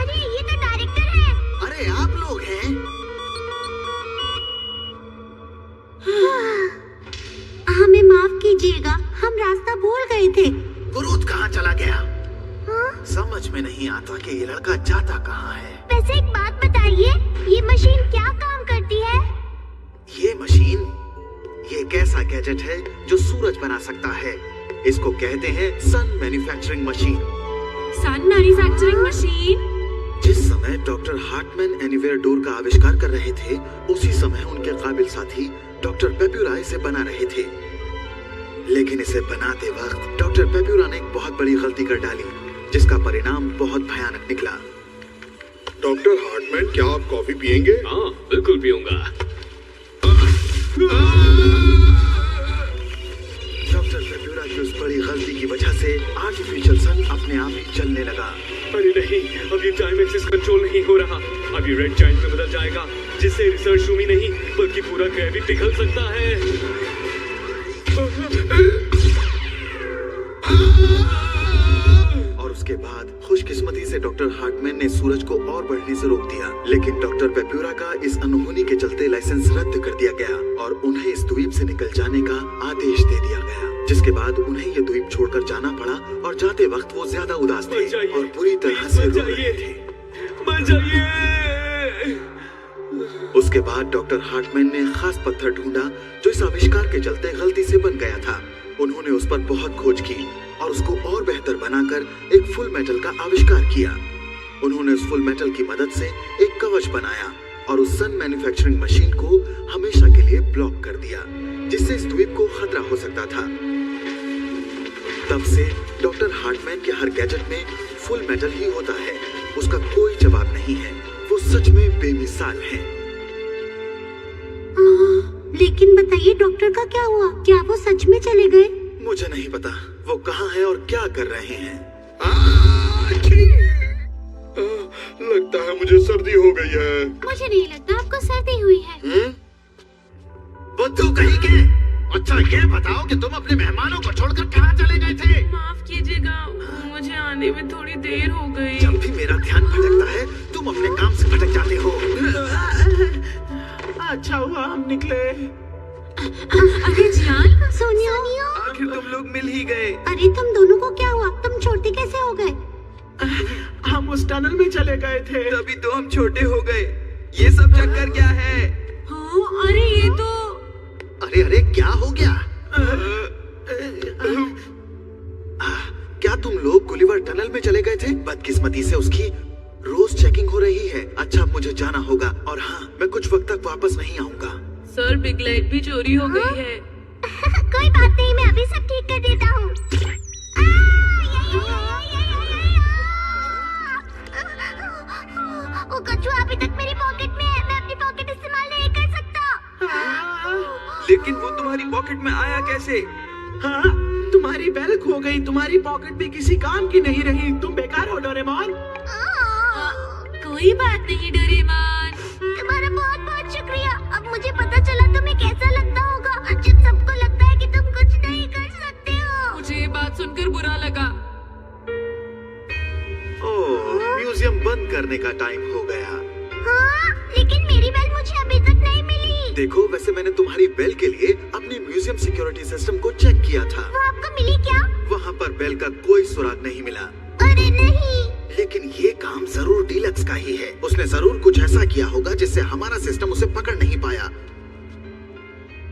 अरे ये तो डायरेक्टर है। अरे आप लोग हैं? हमें माफ कीजिएगा, हम रास्ता भूल गए थे। क्रोध कहाँ चला गया? हाँ? समझ में नहीं आता कि ये लड़का जाता कहाँ है। वैसे एक बात बताइए, ये मशीन क्या काम करती है? ये मशीन, ये एक ऐसा गैजेट है जो सूरज बना सकता है। इसको कहते हैं सन मैन्युफैक्चरिंग मशीन। सन मैन्युफैक्चरिंग मशीन? जिस समय डॉक्टर हार्टमैन एनीवेयर डोर का आविष्कार कर रहे थे, उसी समय उनके काबिल साथी डॉक्टर पेप्यूरा इसे बना रहे थे। लेकिन इसे बनाते वक्त डॉक्टर पेप्यूरा ने एक बहुत बड़ी गलती कर डाली, जिसका परिणाम बहुत भयानक निकला। डॉक्टर हार्टमैन, क्या आप कॉफी पियेंगे? हाँ, बिल्कुल पीऊंगा। डॉक्टर पेप्यूरा की उस बड़ी गलती की वजह से आर्टिफिशियल सन अपने आप ही चलने लगा। अरे नहीं, अब ये टाइम एक्सिस कंट्रोल नहीं हो रहा। अब ये रेड जायंट में बदल जाएगा, जिससे रिसर्च रूम ही नहीं बल्कि पूरा ग्रह भी पिघल सकता है। और उसके बाद खुशकिस्मती से डॉक्टर हार्टमैन ने सूरज को और बढ़ने से रोक दिया, लेकिन डॉक्टर पेप्यूरा का इस अनहोनी के चलते लाइसेंस रद्द कर दिया गया और उन्हें इस द्वीप से निकल जाने का आदेश दे दिया गया, जिसके बाद उन्हें ये द्वीप छोड़कर जाना पड़ा और जाते वक्त वो ज्यादा उदास थे और पूरी तरह से रो रहे थे। उसके बाद डॉक्टर हार्टमैन ने खास पत्थर ढूंढा जो इस आविष्कार के चलते गलती से बन गया था। उन्होंने उस पर बहुत खोज की और उसको और बेहतर बनाकर एक फुल मेटल का आविष्कार किया। उन्होंने उस फुल मेटल की मदद से एक कवच बनाया और उस सन मैन्युफैक्चरिंग मशीन को हमेशा के लिए ब्लॉक कर दिया, जिससे इस द्वीप को खतरा हो सकता था। तब से डॉक्टर हार्टमैन के हर गैजेट में फुल मेटल ही होता है। उसका कोई जवाब नहीं है, वो सच में बेमिसाल है। लेकिन बताइए डॉक्टर का क्या हुआ? क्या वो सच में चले गए? मुझे नहीं पता वो कहाँ है और क्या कर रहे हैं। लगता है मुझे सर्दी हो गई है। मुझे नहीं लगता आपको सर्दी हुई है। बुद्धू कहीं के। अच्छा ये बताओ कि तुम अपने मेहमानों को छोड़कर कहाँ चले गए थे? माफ कीजिएगा, मुझे आने में थोड़ी देर हो गई। जब भी मेरा ध्यान भटकता है तुम अपने काम से भटक जाते हो। अच्छा हुआ हम निकले। अरे जियान, सोनियो, आखिर तुम लोग मिल ही गए। अरे तुम दोनों को क्या हुआ? तुम छोटे कैसे हो गए? हम उस टनल में चले गए थे। तभी तो हम छोटे हो गए। ये सब चक्कर क्या है? हाँ, अरे ये तो अरे अरे क्या हो गया? क्या तुम लोग गुलिवर टनल में चले गए थे? बदकिस्मती से उसकी रोज चेकिंग हो रही है। अच्छा मुझे जाना होगा और हाँ मैं कुछ वक्त तक वापस नहीं आऊंगा। सर बिग लाइट भी चोरी हो गई है। कोई बात नहीं, मैं अभी सब ठीक कर देता हूँ। ओ कछुआ अभी तक मेरी पॉकेट में है। मैं अपनी पॉकेट इस्तेमाल नहीं कर सकता। लेकिन वो तुम्हारी पॉकेट में आया कैसे? हाँ, तुम्हारी बेल खो गई। तुम्हारी पॉकेट भी किसी काम की नहीं रही। तुम बेकार हो डोरेमोन। कोई बात नहीं डोरेमोन। तुम्हारा बहुत बहुत शुक्रिया। अब मुझे पता चला तुम्हें कैसा लगता होगा जब सबको लगता है कि तुम कुछ नहीं कर सकते हो। मुझे ये बात सुनकर बुरा लगा। ओह, म्यूजियम बंद करने का टाइम हो गया। हाँ, लेकिन मेरी बेल मुझे अभी तक नहीं मिली। देखो वैसे मैंने तुम्हारी बेल के लिए अपनी म्यूजियम सिक्योरिटी सिस्टम को चेक किया था। वो आपको मिली क्या? वहाँ पर बेल का कोई सुराग नहीं मिला। अरे नहीं। लेकिन ये काम जरूर डीलक्स का ही है। उसने जरूर कुछ ऐसा किया होगा जिससे हमारा सिस्टम उसे पकड़ नहीं पाया।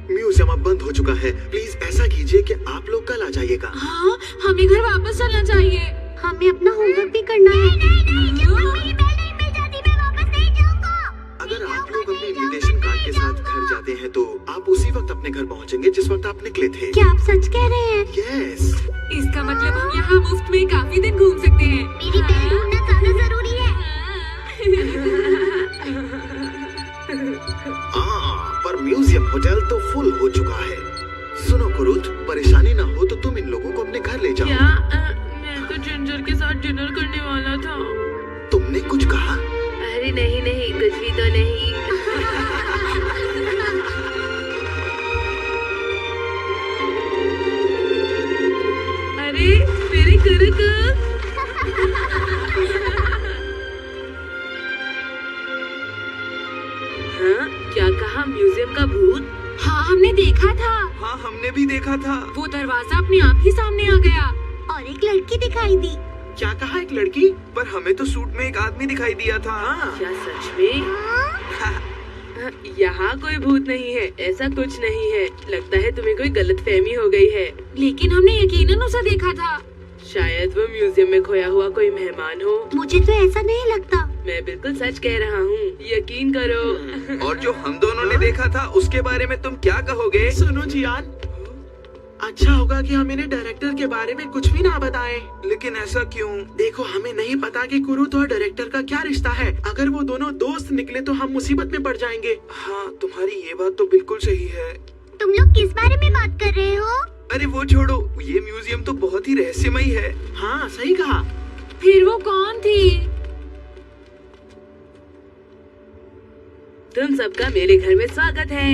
म्यूजियम अब बंद हो चुका है। प्लीज ऐसा कीजिए कि आप लोग कल आ जाइएगा। हाँ, हमें घर वापस चलना चाहिए। हमें अपना होमवर्क भी करना है। नहीं, जब तक मेरी बेल नहीं मिल जाती मैं वापस नहीं जाऊंगा। अगर आप लोग अपने इनविटेशन कार्ड के साथ घर जाते हैं तो आप उसी वक्त अपने घर पहुंचेंगे जिस वक्त आप निकले थे। क्या आप सच कह रहे हैं? यस। इसका मतलब हम यहाँ मुफ्त में काफी दिन घूम सकते हैं। मेरी बेल ढूंढना ज्यादा जरूरी है। पर म्यूजियम होटल तो फुल हो चुका है। सुनो कुरुत, परेशानी ना हो तो तुम इन लोगों को अपने घर ले जाओ। क्या? मैं तो जिंजर के साथ डिनर करने वाला था। तुमने कुछ कहा? अरे नहीं नहीं, कुछ भी तो नहीं। अरे मेरे करक। हाँ, क्या कहा? म्यूजियम का भूत? हाँ, हमने देखा था। हाँ, हमने भी देखा था। वो दरवाजा अपने आप ही सामने आ गया और एक लड़की दिखाई दी। क्या कहा? एक लड़की? पर हमें तो सूट में एक आदमी दिखाई दिया था। क्या सच में? यहाँ कोई भूत नहीं है, ऐसा कुछ नहीं है। लगता है तुम्हें कोई गलतफहमी हो गई है। लेकिन हमने यकीनन उसे देखा था। शायद वो म्यूजियम में खोया हुआ कोई मेहमान हो। मुझे तो ऐसा नहीं लगता। मैं बिल्कुल सच कह रहा हूँ, यकीन करो। और जो हम दोनों ने देखा था उसके बारे में तुम क्या कहोगे? सुनो जियान, अच्छा होगा कि हम इन्हें डायरेक्टर के बारे में कुछ भी ना बताएं। लेकिन ऐसा क्यों? देखो हमें नहीं पता कि कुरुत और डायरेक्टर का क्या रिश्ता है। अगर वो दोनों दोस्त निकले तो हम मुसीबत में पड़ जाएंगे। हाँ, तुम्हारी ये बात तो बिल्कुल सही है। तुम लोग किस बारे में बात कर रहे हो? अरे वो छोड़ो, ये म्यूजियम तो बहुत ही रहस्यमयी है। हाँ सही कहा। फिर वो कौन थी? तुम सबका मेरे घर में स्वागत है।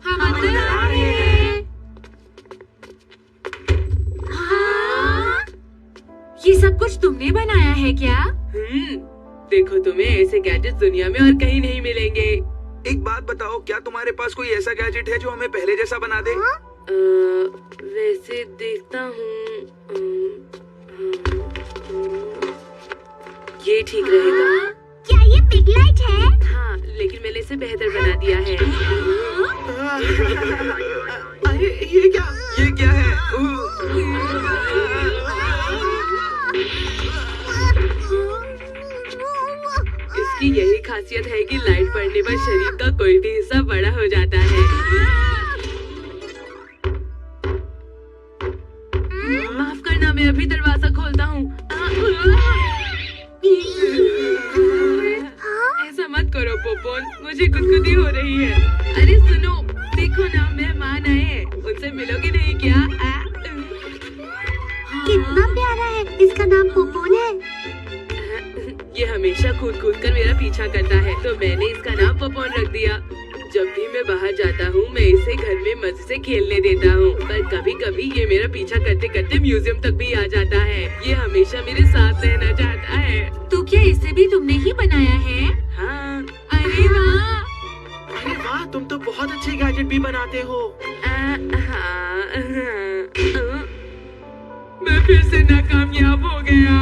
हम अंदर आ रहे हैं। हाँ? ये सब सब कुछ तुमने बनाया है क्या? देखो, तुम्हें ऐसे गैजेट दुनिया में और कहीं नहीं मिलेंगे। एक बात बताओ, क्या तुम्हारे पास कोई ऐसा गैजेट है जो हमें पहले जैसा बना दे? वैसे देखता हूँ, ये ठीक रहेगा। क्या ये पिग लाइट है? हाँ, लेकिन मैंने इसे बेहतर बना दिया है। अरे ये क्या? ये क्या है? इसकी यही खासियत है कि लाइट पड़ने पर शरीर का कोई भी हिस्सा बड़ा हो जाता है। माफ करना, मैं अभी दरवाजा खोलता हूँ। ऐसा मत करो पोपोन, मुझे गुदगुदी हो रही है। अरे सुनो, देखो ना, मेहमान आए हैं, उनसे मिलोगे नहीं क्या? कितना प्यारा है, इसका नाम पोपोन है। ये हमेशा कूद कूद कर मेरा पीछा करता है, तो मैंने इसका नाम पोपोन रख दिया। जब भी मैं बाहर जाता हूँ, मैं इसे घर में मजे से खेलने देता हूँ, पर कभी कभी ये मेरा पीछा करते करते म्यूजियम तक भी आ जाता है। ये हमेशा मेरे साथ रहना चाहता है। तो क्या इसे भी तुमने ही बनाया है? हाँ। अरे वाह! अरे वाह, तुम तो बहुत अच्छे गैजेट भी बनाते हो। मैं फिर से नाकामयाब हो गया।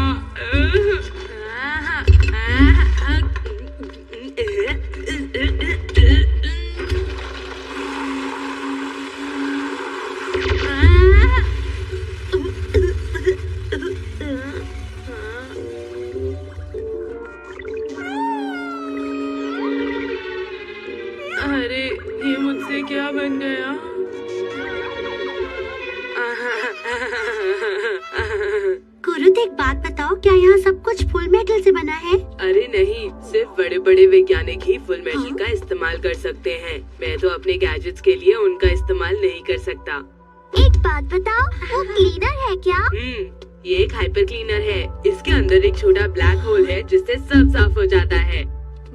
अरे, ये मुझसे क्या बन गया? गुरुद, एक बात बताओ, क्या यहाँ सब कुछ फुल मेटल से बना है? अरे नहीं, सिर्फ बड़े बड़े वैज्ञानिक ही फुल मेटल का इस्तेमाल कर सकते हैं। मैं तो अपने गैजेट्स के लिए उनका इस्तेमाल नहीं कर सकता। एक बात बताओ, वो क्लीनर है क्या? ये एक हाइपर क्लीनर है। इसके अंदर एक छोटा ब्लैक होल है जिससे सब साफ हो जाता है।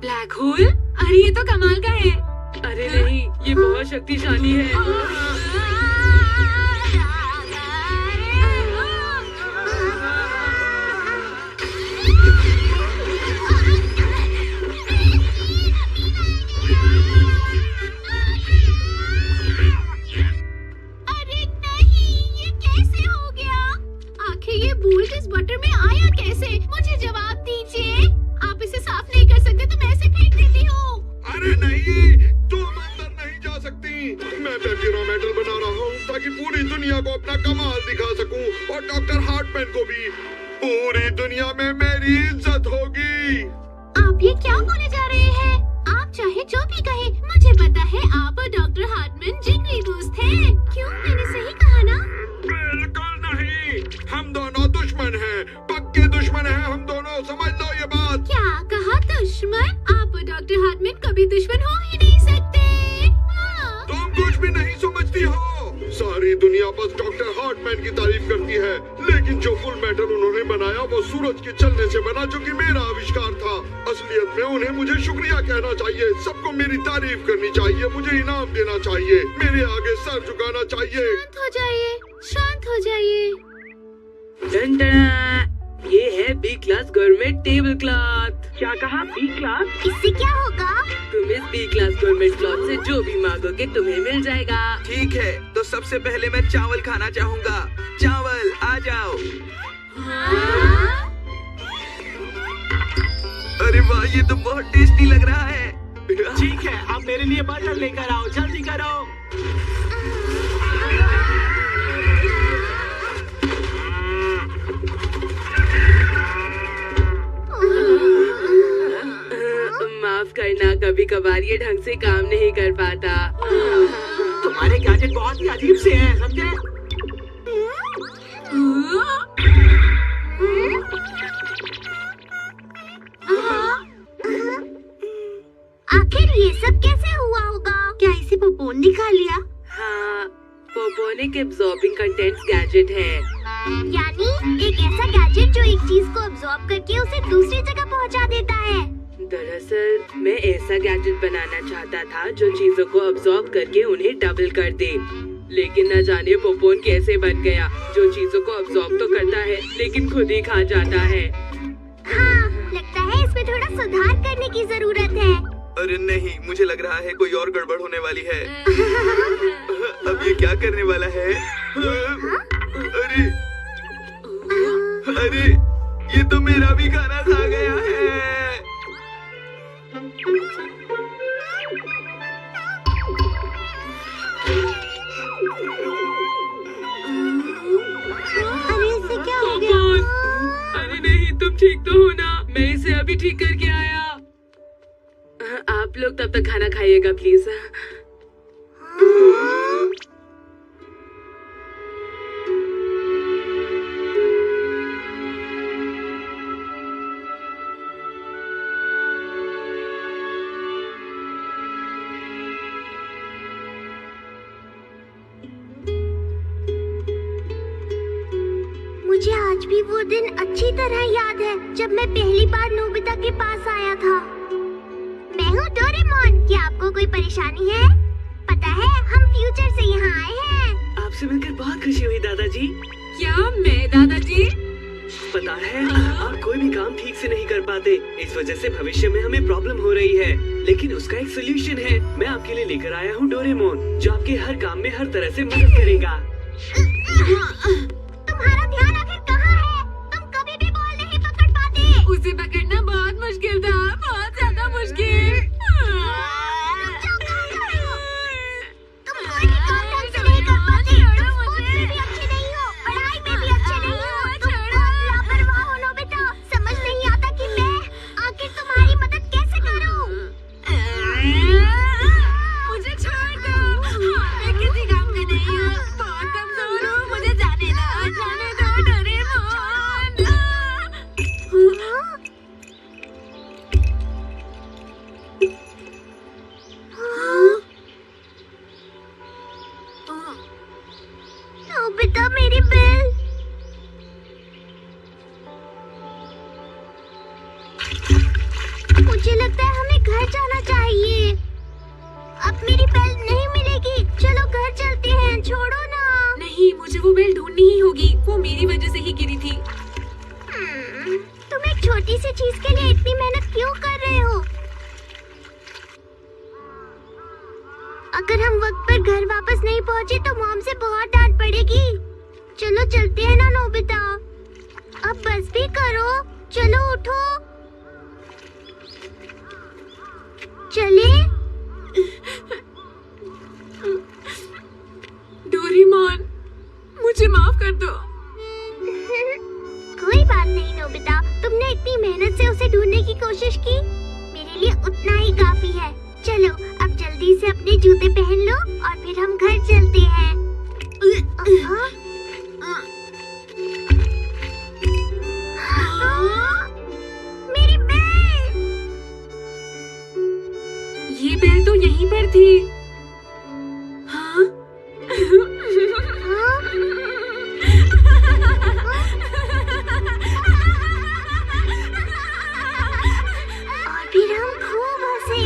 Black hole? अरे ये तो कमाल का है। अरे नहीं, ये बहुत शक्तिशाली है। अरे नहीं, ये कैसे हो गया? आखिर ये बोल्ट इस बटर में आया कैसे? मुझे जवाब दीजिए। आप इसे साफ नहीं कर सकते तो मैं इसे फेंक देती हूँ। अरे नहीं, तुम अंदर नहीं जा सकती। मैं पिरामिडल बना रहा हूँ ताकि पूरी दुनिया को अपना कमाल दिखा सकूं, और डॉक्टर हार्टमैन को भी। पूरी दुनिया में मेरी इज्जत होगी। आप ये क्या बोले जा रहे हैं? आप चाहे जो भी कहे, मुझे पता है आप और डॉक्टर हार्टमैन जिगरी दोस्त हैं। क्यों, मैंने सही कहा ना? बिल्कुल नहीं, हम दोनों दुश्मन हैं, पक्के दुश्मन हैं हम दोनों, समझ लो ये बात। क्या कहा, दुश्मन? आप और डॉक्टर हार्टमैन कभी दुश्मन हो ही नहीं सकते। हाँ। तुम कुछ भी नहीं समझती हो। सारी दुनिया बस डॉक्टर हार्टमैन की तारीफ करती है, लेकिन जो फुल मेटल उन्होंने बनाया वो सूरज के चलने से बना, जो कि मेरा आविष्कार था। असलियत में उन्हें मुझे शुक्रिया कहना चाहिए, सबको मेरी तारीफ करनी चाहिए, मुझे इनाम देना चाहिए, मेरे आगे सर झुकाना चाहिए। शांत हो जाइए, शांत हो जाइए। टन-टना! ये है B class government table cloth. क्या कहा, बी क्लास? इससे क्या होगा? तुम इस बी क्लास गवर्नमेंट क्लॉथ से जो भी मांगोगे तुम्हें मिल जाएगा। ठीक है, तो सबसे पहले मैं चावल खाना चाहूँगा। चावल आ जाओ। अरे वाह, ये तो बहुत टेस्टी लग रहा है। ठीक है, आप मेरे लिए बटर लेकर आओ, जल्दी करो। माफ करना, कभी कभार ये ढंग से काम नहीं कर पाता। तुम्हारे गैजेट बहुत ही अजीब से हैं, समझे? आखिर ये सब कैसे हुआ होगा? क्या इसे पोपोन ने खा लिया? हाँ, पोपोनिक एब्जॉर्बिंग कंटेंट्स गैजेट है। यानी एक ऐसा गैजेट जो एक चीज को अब्सॉर्ब करके उसे दूसरी जगह पहुंचा देता है। दरअसल मैं ऐसा गैजेट बनाना चाहता था जो चीजों को अब्सॉर्ब करके उन्हें डबल कर दे। लेकिन न जाने पोपोन कैसे बन गया, जो चीजों को अब्सॉर्ब तो करता है लेकिन खुद ही खा जाता है। हाँ, लगता है इसमें थोड़ा सुधार करने की जरूरत है। अरे नहीं, मुझे लग रहा है कोई और गड़बड़ होने वाली है। अब ये क्या करने वाला है? अरे अरे, ये तो मेरा भी खाना खा गया है। अरे इससे क्या हो गया? अरे नहीं, तुम ठीक तो हो ना? मैं इसे अभी ठीक करके आया। आप लोग तब तक खाना खाइएगा प्लीज। मुझे आज भी वो दिन अच्छी तरह याद है जब मैं पहली बार नोबिता के पास आया था। मैं हूँ डोरेमोन। क्या आपको कोई परेशानी है? पता है, हम फ्यूचर से यहाँ आए हैं। आपसे मिलकर बहुत खुशी हुई दादाजी। क्या मैं दादाजी? पता है, आप कोई भी काम ठीक से नहीं कर पाते, इस वजह से भविष्य में हमें प्रॉब्लम हो रही है, लेकिन उसका एक सोल्यूशन है। मैं आपके लिए लेकर आया हूँ डोरेमोन, जो आपके हर काम में हर तरह से मदद करेगा। तुम्हारा ध्यान आखिर कहाँ है? तुम कभी भी बॉल नहीं पकड़ पाते। उसे पकड़ना बहुत मुश्किल था, बहुत ज्यादा मुश्किल। तुम कोई भी काम ढंग से नहीं कर पाते। तुम स्पोर्ट्स में भी अच्छे नहीं हो, पढ़ाई में भी अच्छे नहीं हो। तुम बहुत लापरवाह हो नोबिता। समझ नहीं आता कि मैं आखिर तुम्हारी मदद कैसे करूं। मुझे छोड़ दो, मैं किसी काम का नहीं हूँ, बहुत कमजोर हूँ। मुझे जाने दो डोरेमोन। नोबिता, मेरी बेल। मुझे लगता है हमें घर जाना चाहिए। अब मेरी बेल नहीं मिलेगी। चलो घर चलते हैं, छोड़ो ना। नहीं, मुझे वो बेल ढूंढनी ही होगी, वो मेरी वजह से ही गिरी थी। तुम एक छोटी सी चीज के लिए इतनी मेहनत क्यों कर रहे हो? अगर हम वक्त पर घर वापस नहीं पहुंचे तो मॉम से बहुत डांट पड़ेगी। चलो चलते हैं ना नोबिता। अब बस भी करो, चलो उठो। चले। डोरेमोन, मुझे माफ कर दो। कोई बात नहीं नोबिता, तुमने इतनी मेहनत से उसे ढूंढने की कोशिश की, मेरे लिए उतना ही काफी है। चलो अब जल्दी से अपने जूते पहन लो और फिर हम घर चलते हैं। मेरी बेल। ये बेल तो यहीं पर थी। हाँ? और फिर हम खूब हंसे।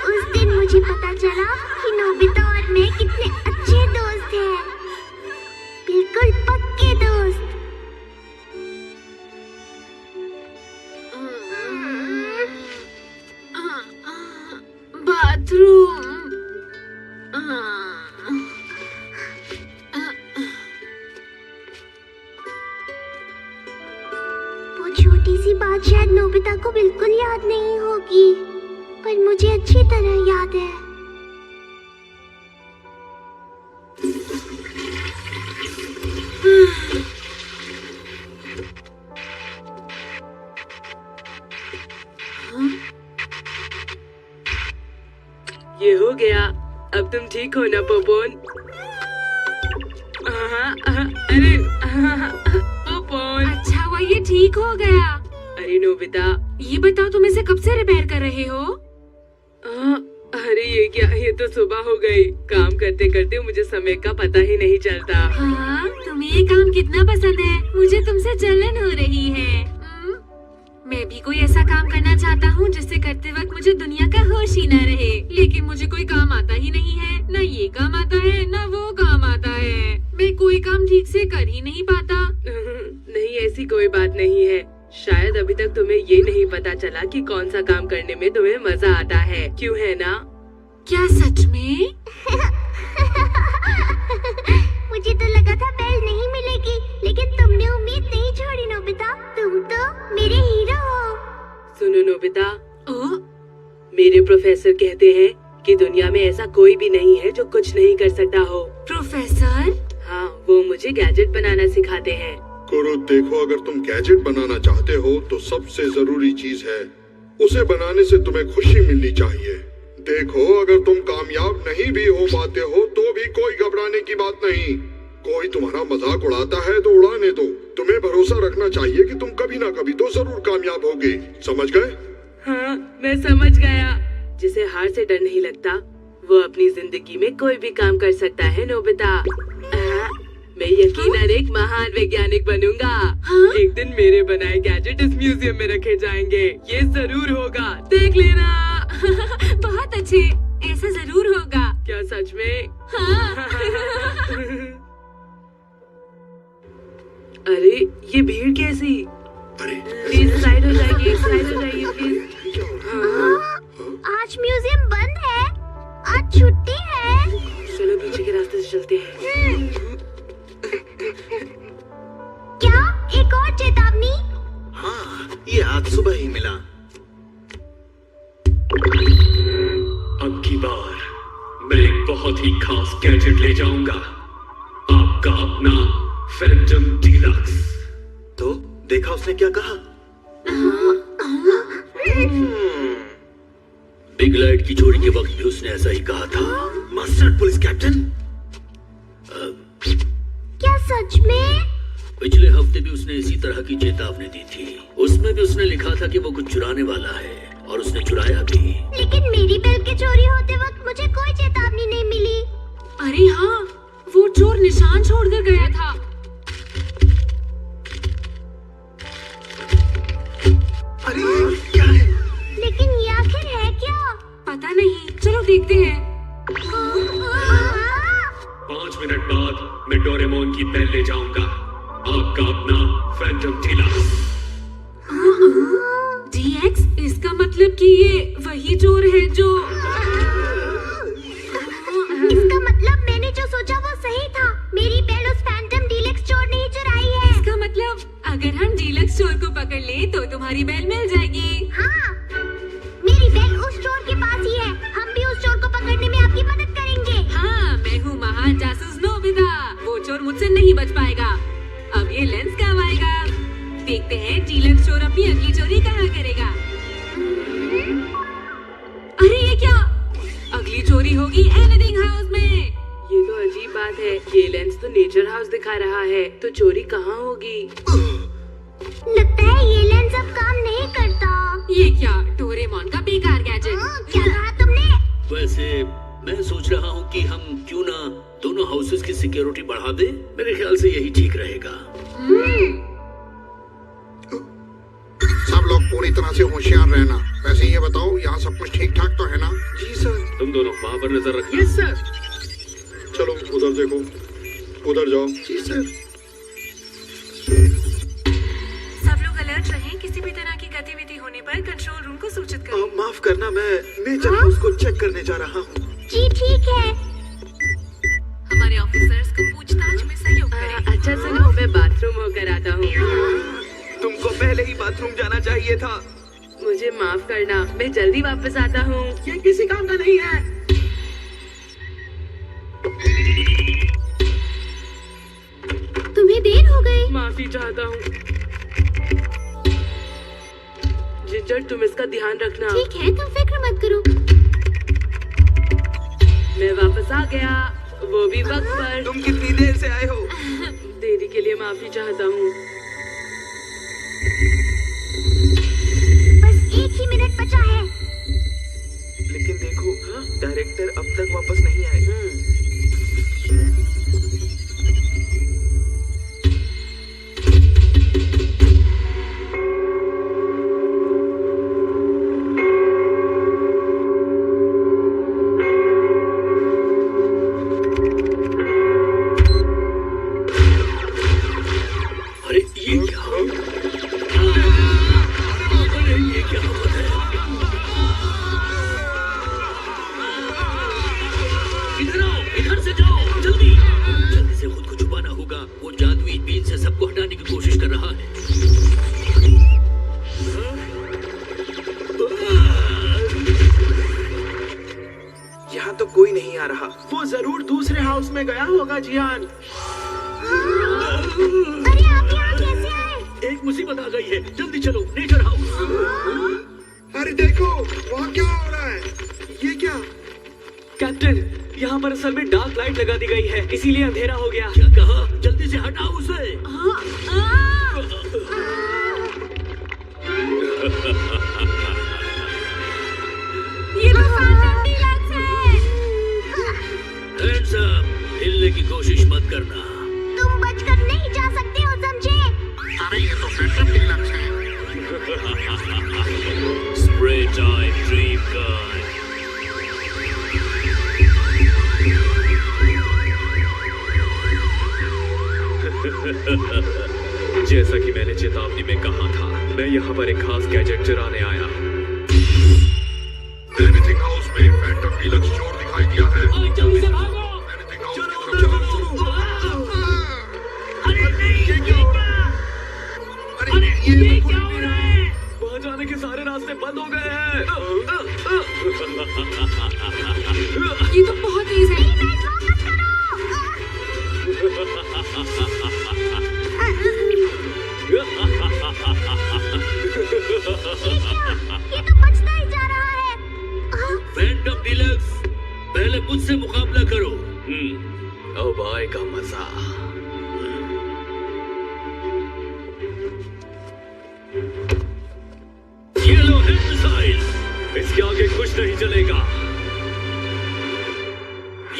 उस दिन मुझे पता चला कि नोबिता और मैं कितने अच्छे दोस्त हैं, बिल्कुल पक्के दोस्त। बाथरूम। वो छोटी सी बात शायद नोबिता को बिल्कुल याद नहीं होगी, पर मुझे अच्छी तरह याद है। ये हो गया। अब तुम ठीक हो ना पोपोन? अरे पोपोन। अच्छा हुआ ये ठीक हो गया। अरे नोबिता, ये बताओ तुम इसे कब से रिपेयर कर रहे हो? अरे ये क्या, ये तो सुबह हो गई। काम करते करते मुझे समय का पता ही नहीं चलता। हाँ, तुम्हें ये काम कितना पसंद है। मुझे तुमसे जलन हो रही है। मैं भी कोई ऐसा काम करना चाहता हूँ जिससे करते वक्त मुझे दुनिया का होश ही न रहे, लेकिन मुझे कोई काम आता ही नहीं है। न ये काम आता है, न वो काम कोई बात नहीं है। शायद अभी तक तुम्हें ये नहीं पता चला कि कौन सा काम करने में तुम्हें मजा आता है, क्यों है ना? क्या सच में? मुझे तो लगा था बेल नहीं मिलेगी, लेकिन तुमने उम्मीद नहीं छोड़ी नोबिता। तुम तो मेरे हीरो हो। सुनो नोबिता, मेरे प्रोफेसर कहते हैं कि दुनिया में ऐसा कोई भी नहीं है जो कुछ नहीं कर सकता हो। प्रोफेसर? हाँ, वो मुझे गैजेट बनाना सिखाते हैं। कुरु देखो, अगर तुम गैजेट बनाना चाहते हो तो सबसे जरूरी चीज है उसे बनाने से तुम्हें खुशी मिलनी चाहिए। देखो, अगर तुम कामयाब नहीं भी हो पाते हो तो भी कोई घबराने की बात नहीं। कोई तुम्हारा मजाक उड़ाता है तो उड़ाने दो। तुम्हें भरोसा रखना चाहिए कि तुम कभी ना कभी तो जरूर कामयाब होगे। समझ गए? हाँ, मैं समझ गया। जिसे हार से डर नहीं लगता वो अपनी जिंदगी में कोई भी काम कर सकता है नोबिता। मैं यकीनन एक महान वैज्ञानिक बनूंगा। हाँ? एक दिन मेरे बनाए गैजेट इस म्यूजियम में रखे जाएंगे। ये जरूर होगा, देख लेना। बहुत अच्छे, ऐसा जरूर होगा। क्या सच में? हाँ। अरे ये भीड़ कैसी? प्लीज साइड हो जाइए, साइड हो जाइए प्लीज। आज म्यूजियम बंद है, आज छुट्टी है। चलो पीछे के रास्ते से चलते हैं। क्या एक और चेतावनी? हाँ, ये आज सुबह ही मिला। अब की बार मैं एक बहुत ही खास गैजेट ले जाऊंगा, आपका अपना फैंटम डीलक्स। तो देखा उसने क्या कहा? बिग लाइट की चोरी के वक्त भी उसने ऐसा ही कहा था। मास्टर पुलिस कैप्टन, क्या सच में? पिछले हफ्ते भी उसने इसी तरह की चेतावनी दी थी। उसमें भी उसने लिखा था कि वो कुछ चुराने वाला है और उसने चुराया भी। लेकिन मेरी बेल के चोरी होते वक्त मुझे कोई चेतावनी नहीं मिली। अरे हाँ, वो चोर निशान छोड़कर गया था। अरे ये क्या है? लेकिन ये आखिर है क्या? पता नहीं, चलो देखते हैं। 5 मिनट बाद मैं डोरेमोन की बेल ले जाऊंगा, आपका अपना फैंटम डीलक्स। डीएक्स? इसका मतलब कि ये वही चोर है जो... इसका मतलब मैंने जो सोचा वो सही था। मेरी बेल उस फैंटम डीलक्स चोर ने ही चुराई है। इसका मतलब अगर हम डीलक्स चोर को पकड़ ले तो तुम्हारी बेल मिल जाएगी। हाँ, मेरी बेल उस चोर के पास ही है। हम भी उस चोर को पकड़ने में आपकी मदद करेंगे। हाँ, मैं हूँ महान जासूस नोबिता। वो चोर मुझसे नहीं बच पाएगा। अब ये लेंस काम आएगा। देखते हैं डीलक्स चोर अपनी अगली चोरी कहाँ करेगा। अरे ये क्या? अगली चोरी होगी एनीथिंग हाउस में। ये तो अजीब बात है। ये लेंस तो नेचर हाउस दिखा रहा है, तो चोरी कहाँ होगी? लगता है ये लेंस अब काम नहीं करता। ये क्या? डोरेमोन का बेकार गैजेट। क्या कहा तुमने? वैसे मैं सोच रहा हूँ कि हम क्यों ना दोनों हाउसेस की सिक्योरिटी बढ़ा दें। मेरे ख्याल से यही ठीक रहेगा। सब लोग पूरी तरह से होशियार रहना। वैसे ये बताओ, यहाँ सब कुछ ठीक ठाक तो है ना? जी सर। तुम दोनों वहाँ पर नजर रखना। Yes sir. चलो उधर देखो, उधर जाओ। जी सर। सब लोग अलर्ट रहें। किसी भी तरह की गतिविधि होने पर कंट्रोल रूम को सूचित करें। माफ करना, मैं नेचर हाउस को चेक करने जा रहा हूँ। जी ठीक है। हमारे ऑफिसर्स को पूछताछ में सहयोग करें। अच्छा सुनो, मैं बाथरूम होकर आता हूँ। तुमको पहले ही बाथरूम जाना चाहिए था। मुझे माफ करना, मैं जल्दी वापस आता हूँ। ये किसी काम का नहीं है। तुम्हें देर हो गई। माफी चाहता हूँ। जिंजर, तुम इसका ध्यान रखना। ठीक है, तुम फिक्र मत करो। मैं वापस आ गया, वो भी वक्त पर। तुम कितनी देर से आए हो? देरी के लिए माफी चाहता हूँ। बस 1 ही मिनट बचा है। लेकिन देखो, डायरेक्टर अब तक वापस नहीं आए। अरे आ रहा। वो जरूर दूसरे हाउस में गया होगा जियान। अरे आप यहाँ कैसे आए? एक मुसीबत आ गई है, जल्दी चलो नेचर हाउस। अरे देखो वहाँ क्या हो रहा है? ये क्या? कैप्टन, यहाँ पर असल में डार्क लाइट लगा दी गई है, इसीलिए अंधेरा हो गया। क्या कहा? जल्दी से हटाओ उसे। ये तो फैंटम डीलक्स है। हैंड्स अप, हिलने की कोशिश मत करना। तुम बचकर नहीं जा सकते हो, समझे? अरे ये तो फैंटम डीलक्स है। Spray time dream gun. जैसा कि मैंने चेतावनी में कहा था, मैं यहाँ पर एक खास गैजेट चुराने आया हूँ। एनीथिंग हाउस में फैंटम डीलक्स चोर दिखाई दिया है। जल्दी से भागो। एनीथिंग हाउस की तरफ चलो। अरे नहीं, ये क्या हो रहा है? अरे ये क्या हो रहा है? वहाँ जाने के सारे रास्ते बंद हो गए हैं। ये तो बहुत तेज है। ये तो बचता ही जा रहा है। फैंटम डीलक्स, पहले मुझसे मुकाबला करो। अब आएगा मजा। ये लो हेड मिसाइल। इसके आगे कुछ नहीं चलेगा।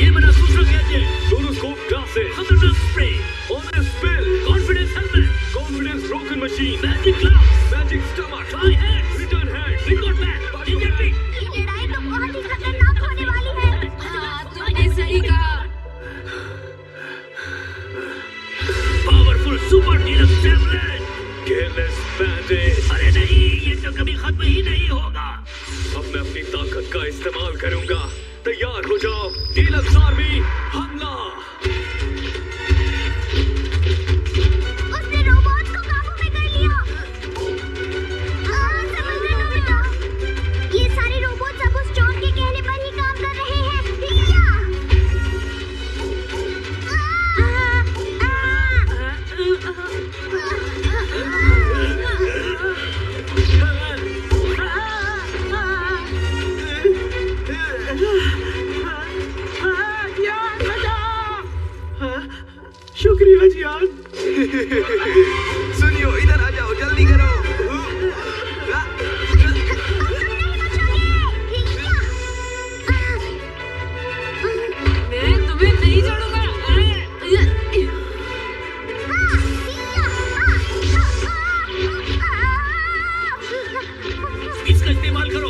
ये मेरा दूसरा गैजेट। दोनों स्कोप ग्लासेस, खतरनाक spray, on spill, confidence helmet, confidence broken machine, magic glass, magic stomach, try hands, return hand, finger back, ginger tea. ये लड़ाई तो बहुत ही खतरनाक होने वाली है। हाँ, तुमने सही कहा। Powerful super deluxe tablet. Careless bandage. अरे नहीं, ये तो कभी खत्म ही नहीं होगा। अब मैं अपनी ताकत का इस्तेमाल करूंगा। तैयार हो जाओ, डीलक्स आर्मी, हमला। उसने रोबोट को काबू में कर लिया। समझ रहे नोबिता? ये सारे रोबोट्स अब उस चोर के कहने पर ही काम कर रहे हैं। शुक्रिया जियान। सुनियो, इधर आ जाओ, जल्दी करो। मैं तुम्हें नहीं छोड़ूंगा। इसका इस्तेमाल करो।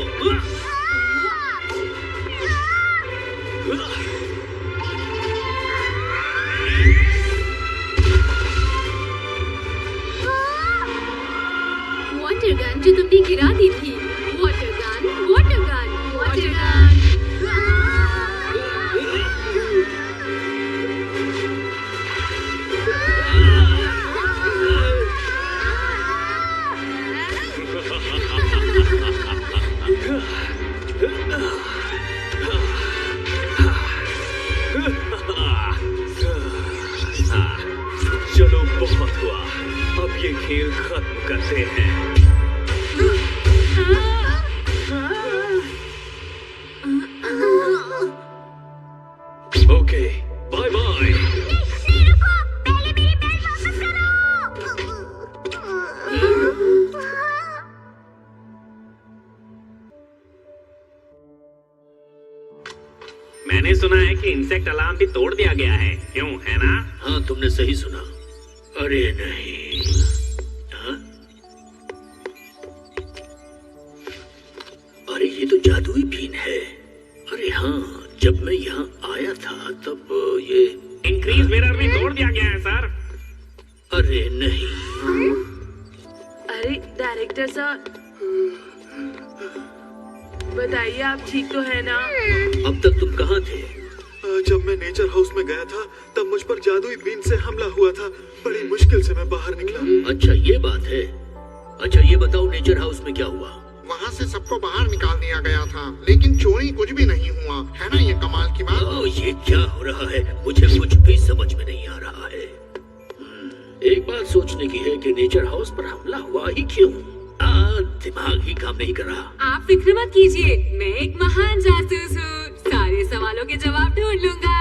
वाटर गन जो तुमने गिरा दी थी। Water gun, water gun, water gun. चलो, बहुत हुआ। अब ये खेल खत्म करते हैं। Okay, bye bye. नहीं रुको, पहले मेरी बेल्ट वापस करो। मैंने सुना है कि इंसेक्ट अलार्म भी तोड़ दिया गया है, क्यों, है ना? हाँ, तुमने सही सुना। अरे नहीं। हाँ? अरे ये तो जादुई बीन है। अरे हाँ, जब मैं यहाँ आया था तब ये इंक्रीज मिरर भी तोड़ दिया गया है सर। अरे नहीं। अरे डायरेक्टर साहब, बताइए आप ठीक तो है ना? अब तक तुम कहाँ थे? जब मैं नेचर हाउस में गया था तब मुझ पर जादुई बीन से हमला हुआ था। बड़ी मुश्किल से मैं बाहर निकला। अच्छा, ये बात है। अच्छा, ये बताओ नेचर हाउस में क्या हुआ? वहाँ से सबको बाहर निकाल दिया गया था, लेकिन चोरी कुछ भी नहीं हुआ, है ना ये कमाल की बात? ये क्या हो रहा है? मुझे कुछ भी समझ में नहीं आ रहा है। एक बात सोचने की है कि नेचर हाउस पर हमला हुआ ही क्यों? दिमाग ही काम नहीं कर रहा। आप फिक्र मत कीजिए, मैं एक महान जासूस हूँ, सारे सवालों के जवाब ढूंढ लूंगा।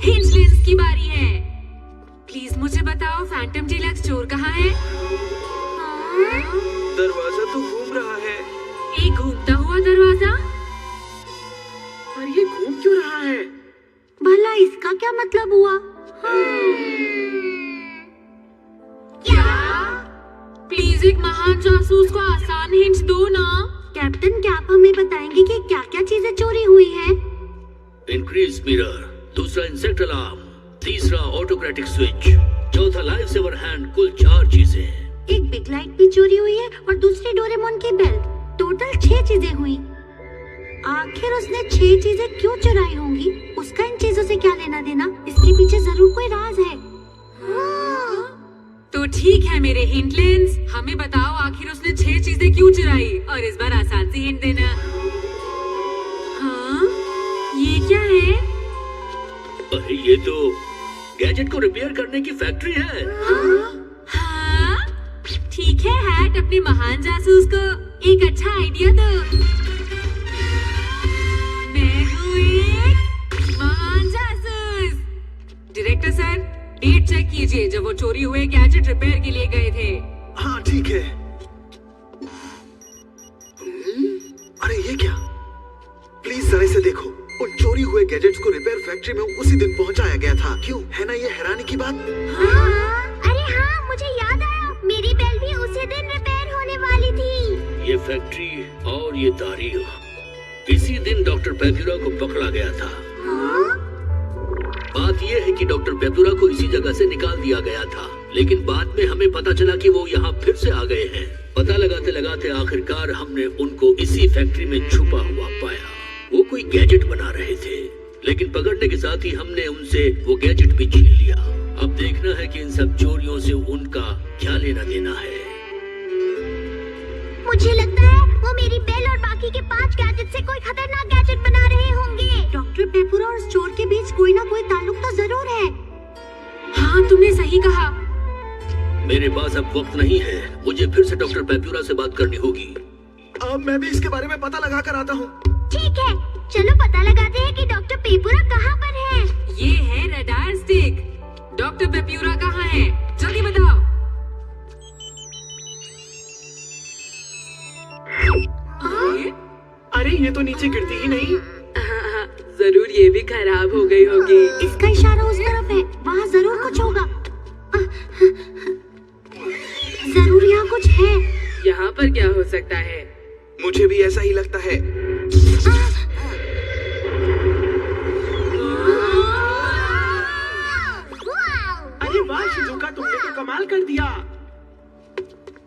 हिंजलेंस की बारी है। प्लीज मुझे बताओ फैंटम डीलक्स स्टोर कहाँ है? दरवाजा तो घूम रहा है। एक घूमता हुआ दरवाजा? पर ये घूम क्यों रहा है? भला इसका क्या मतलब हुआ? क्या? प्लीज एक महान जासूस को आसान हिंट दो ना। कैप्टन, क्या आप हमें बताएंगे कि क्या क्या चीजें चोरी हुई हैं? इंक्रीज मिरर, दूसरा इंसेक्ट अलार्म, तीसरा ऑटोक्रेटिक स्विच, चौथा लाइफ सेवर हैंड, कुल 4 चीजें। एक बिग लाइट भी चोरी हुई है और दूसरी डोरेमोन की बेल्ट। टोटल 6 चीजें हुई। आखिर उसने 6 चीजें क्यों चुराई होंगी? उसका इन चीजों से क्या लेना देना? इसके पीछे जरूर कोई राज है। तो ठीक है मेरे हिंटलेंस, हमें बताओ आखिर उसने 6 चीजें क्यों चुराई, और इस बार आसान सी हिंट देना। हाँ, ये क्या है? अरे ये तो गैजेट को रिपेयर करने की फैक्ट्री है। हाँ, ठीक है हैट, अपने महान जासूस को एक अच्छा आइडिया दो। मैं हूँ एक महान जासूस। डायरेक्टर सर, डेट चेक कीजिए जब वो चोरी हुए गैजेट रिपेयर के लिए गए थे। हाँ ठीक है। अरे ये क्या? प्लीज जरा इसे देखो। उन चोरी हुए गैजेट्स को रिपेयर फैक्ट्री में उसी दिन पहुंचाया गया था। क्यों? है ना ये हैरानी की बात? अरे हाँ, मुझे याद आया, मेरी बेल भी उसी दिन रिपेयर होने वाली थी। ये फैक्ट्री और ये तारीख, इसी दिन डॉक्टर पेप्यूरा को पकड़ा गया था। बात यह है कि डॉक्टर पेप्यूरा को इसी जगह से निकाल दिया गया था, लेकिन बाद में हमें पता चला कि वो यहाँ फिर से आ गए हैं। पता लगाते लगाते आखिरकार हमने उनको इसी फैक्ट्री में छुपा हुआ पाया। वो कोई गैजेट बना रहे थे, लेकिन पकड़ने के साथ ही हमने उनसे वो गैजेट भी छीन लिया। अब देखना है कि इन सब चोरियों से उनका क्या लेना देना है। मुझे लगता है वो मेरी बेल और बाकी के 5 गैजेट से कोई खतरनाक गैजेट बना रहे होंगे। डॉक्टर पेपुरा और स्टोर के बीच कोई ना कोई ताल्लुक तो जरूर है। हाँ, तुमने सही कहा। मेरे पास अब वक्त नहीं है, मुझे फिर से डॉक्टर पेप्यूरा से बात करनी होगी। अब मैं भी इसके बारे में पता लगा कर आता हूँ। ठीक है, चलो पता लगाते हैं कि डॉक्टर पेपुरा कहाँ पर है। ये है रडार स्टिक। डॉक्टर पेप्यूरा कहाँ है? जल्दी बताओ। अरे ये तो नीचे गिरती ही नहीं। जरूर ये भी खराब हो गई होगी। इसका इशारा उस तरफ है, वहाँ जरूर कुछ होगा। जरूर यहाँ कुछ है। यहाँ पर क्या हो सकता है? मुझे भी ऐसा ही लगता है। अरे वाह शिजुका, तुमने तो कमाल कर दिया।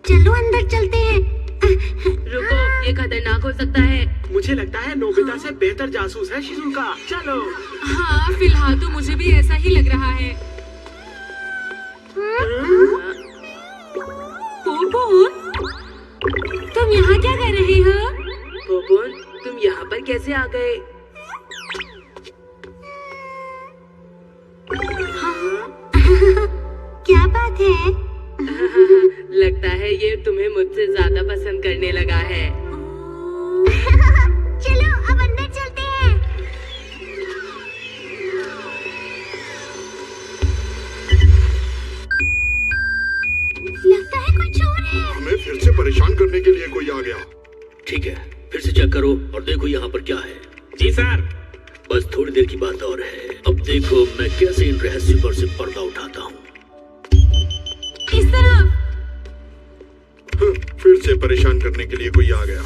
चलो अंदर चलते हैं। रुको, ये खतरनाक हो सकता है। मुझे लगता है नोबिता से बेहतर जासूस है शिजुका। चलो। हाँ, फिलहाल तो मुझे भी ऐसा ही लग रहा है। पोपोन, तुम यहाँ क्या कर रहे हो? पोपोन, तुम यहाँ पर कैसे आ गए? क्या बात है? लगता है ये तुम्हें मुझसे ज्यादा पसंद करने लगा है। चलो अब अंदर चलते हैं। लगता है कोई चोर है। हमें फिर से परेशान करने के लिए कोई आ गया। ठीक है, फिर से चेक करो और देखो यहाँ पर क्या है। जी सर। बस थोड़ी देर की बात और है। अब देखो मैं कैसे इन रहस्यों पर से पर्दा उठाता हूँ। इस तरफ। फिर से परेशान करने के लिए कोई आ गया।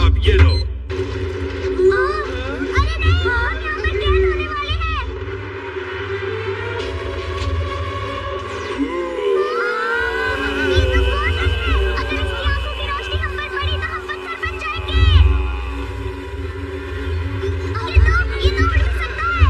अब ये लो। अरे नहीं, यहाँ पर कैद होने वाले हैं। ये तो बहुत है। अगर उसकी आंखों की रोशनी हम पर पड़ी तो हम पत्थर बन जाएंगे। ये तो उड़ भी सकता है।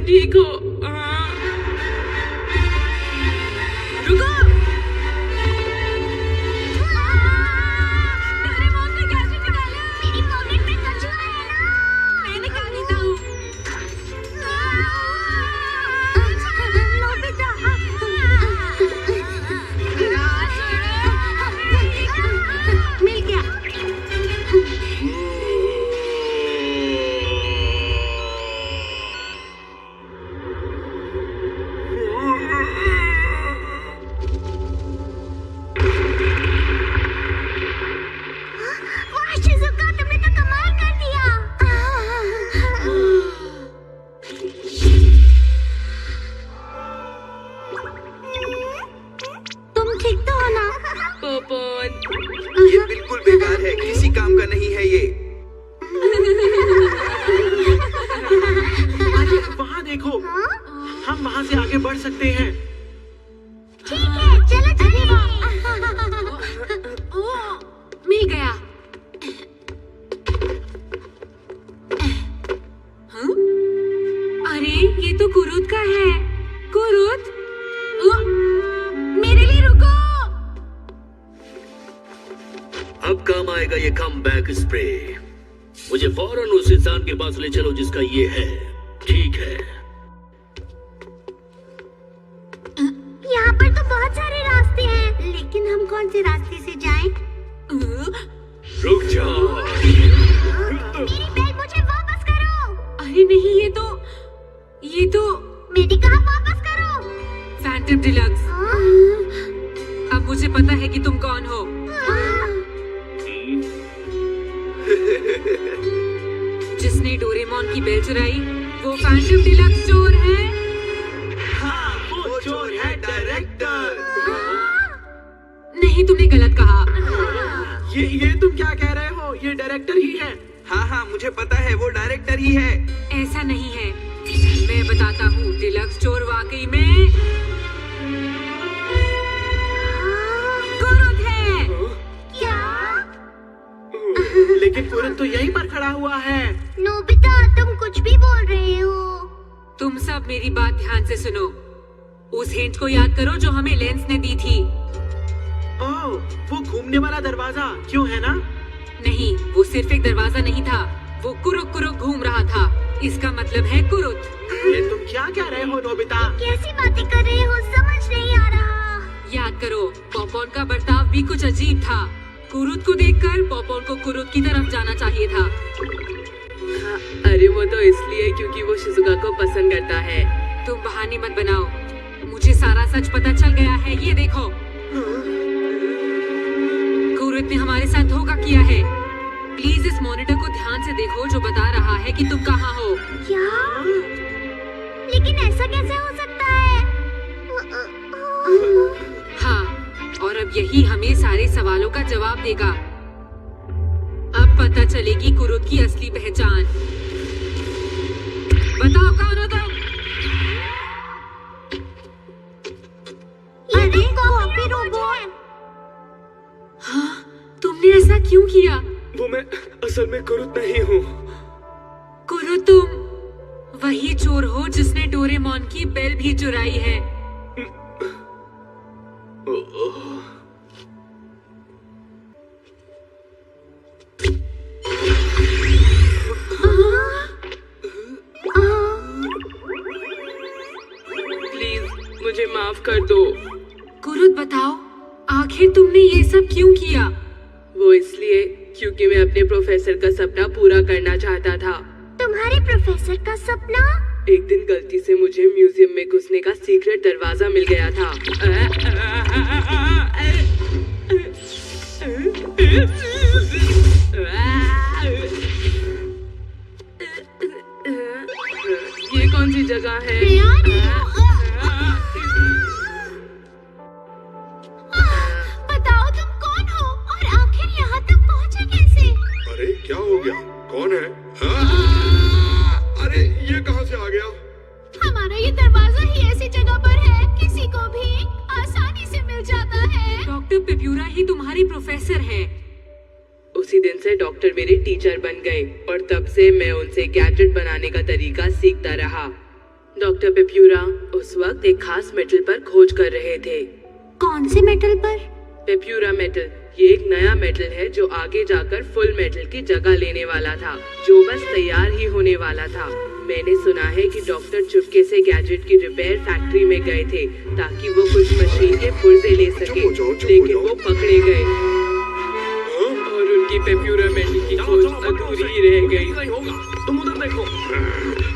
ठीक हो? रुको! डोरेमोन ने गैजेट निकाला। मेरी पॉकेट में कछुआ है ना। मैं निकाल देता हूँ। नोबिता। मिल गया। वाह शिज़ुका, तुमने तो कमाल कर दिया। तुम ठीक तो हो ना? पोपन, ये बिल्कुल बेकार है, किसी काम का नहीं है ये। अरे वहाँ देखो, हम वहाँ से आगे बढ़ सकते हैं। ठीक है, चलो चलो। ओ, मिल गया। हाँ? अरे ये तो कुरुत का है। कुरुत? ओ, मेरे लिए रुको। अब काम आएगा ये कम बैक स्प्रे। मुझे फौरन उस इंसान के पास ले चलो जिसका ये है। ठीक है। यहाँ पर तो बहुत सारे रास्ते हैं, लेकिन हम कौन से रास्ते से जाएं? रुक जाओ। मेरी बेल मुझे वापस करो। अरे नहीं, ये तो मैंने कहा वापस करो। Phantom deluxe. अब मुझे पता है कि तुम कौन हो। जिसने डोरेमोन की बेल चुराई, वो फैंटम डिलक्स चोर है। हाँ, वो चोर है डायरेक्टर। नहीं, तुमने गलत कहा। ये तुम क्या कह रहे हो? ये डायरेक्टर ही है। हाँ हाँ, मुझे पता है, वो डायरेक्टर ही है। ऐसा नहीं है, मैं बताता हूँ। डिलक्स चोर वाकई में कुरुत है। क्या? लेकिन कुरुत तो यहीं पर खड़ा हुआ है। नोबिता, तुम कुछ भी बोल रहे हो। तुम सब मेरी बात ध्यान से सुनो। उस हिंट को याद करो जो हमें लेंस ने दी थी। ओह, वो घूमने वाला दरवाजा क्यों है ना? नहीं, वो सिर्फ एक दरवाजा नहीं था, वो कुरुक कुरुक घूम रहा था। इसका मतलब है कुरुत। ये तुम क्या कह रहे हो नोबिता? कैसी बातें कर रहे हो, समझ नहीं आ रहा। याद करो, पॉपकॉर्न का बर्ताव भी कुछ अजीब था। कुरुत को देखकर पॉपकॉर्न को कुरुत की तरफ जाना चाहिए था। अरे वो तो इसलिए क्योंकि वो शिजुका को पसंद करता है। तुम बहाने मत बनाओ, मुझे सारा सच पता चल गया है। ये देखो, कुरुत ने हमारे साथ धोखा किया है। प्लीज इस मॉनिटर को ध्यान से देखो जो बता रहा है कि तुम कहाँ हो। क्या? लेकिन ऐसा कैसे हो सकता है? हाँ, और अब यही हमें सारे सवालों का जवाब देगा। अब पता चलेगी कुरुत की असली पहचान। बताओ कौन हो तुम? ये कॉपी रोबोट। हाँ, तुमने ऐसा क्यों किया? वो मैं असल में कुरुत नहीं हूँ। कुरुत, तुम वही चोर हो जिसने डोरेमोन की बेल भी चुराई है। प्लीज मुझे माफ कर दो। कुरुत, बताओ आखिर तुमने ये सब क्यों किया? वो इसलिए क्योंकि मैं अपने प्रोफेसर का सपना पूरा करना चाहता था। तुम्हारे प्रोफेसर का सपना? एक दिन गलती से मुझे म्यूजियम में घुसने का सीक्रेट दरवाजा मिल गया था। ये कौन सी जगह है? बताओ तुम कौन हो और आखिर यहाँ तक पहुँचे कैसे? अरे क्या हो गया? कौन है? अरे ये कहाँ से आ गया? हमारा ये दरवाजा ही ऐसी जगह पर है, किसी को भी आसानी से मिल जाता है। डॉक्टर पेप्यूरा ही तुम्हारी प्रोफेसर है। उसी दिन से डॉक्टर मेरे टीचर बन गए और तब से मैं उनसे गैजेट बनाने का तरीका सीखता रहा। डॉक्टर पेप्यूरा उस वक्त एक खास मेटल पर खोज कर रहे थे। कौन से मेटल पर? पेप्यूरा मेटल ये एक नया मेटल है जो आगे जाकर फुल मेटल की जगह लेने वाला था, जो बस तैयार ही होने वाला था। मैंने सुना है कि डॉक्टर चुपके से गैजेट की रिपेयर फैक्ट्री में गए थे ताकि वो कुछ मशीन के पुर्जे ले सके, लेकिन वो पकड़े गए और उनकी पेप्यूरा मेटल की खोज अधूरी ही रह गई। तुम उधर देखो।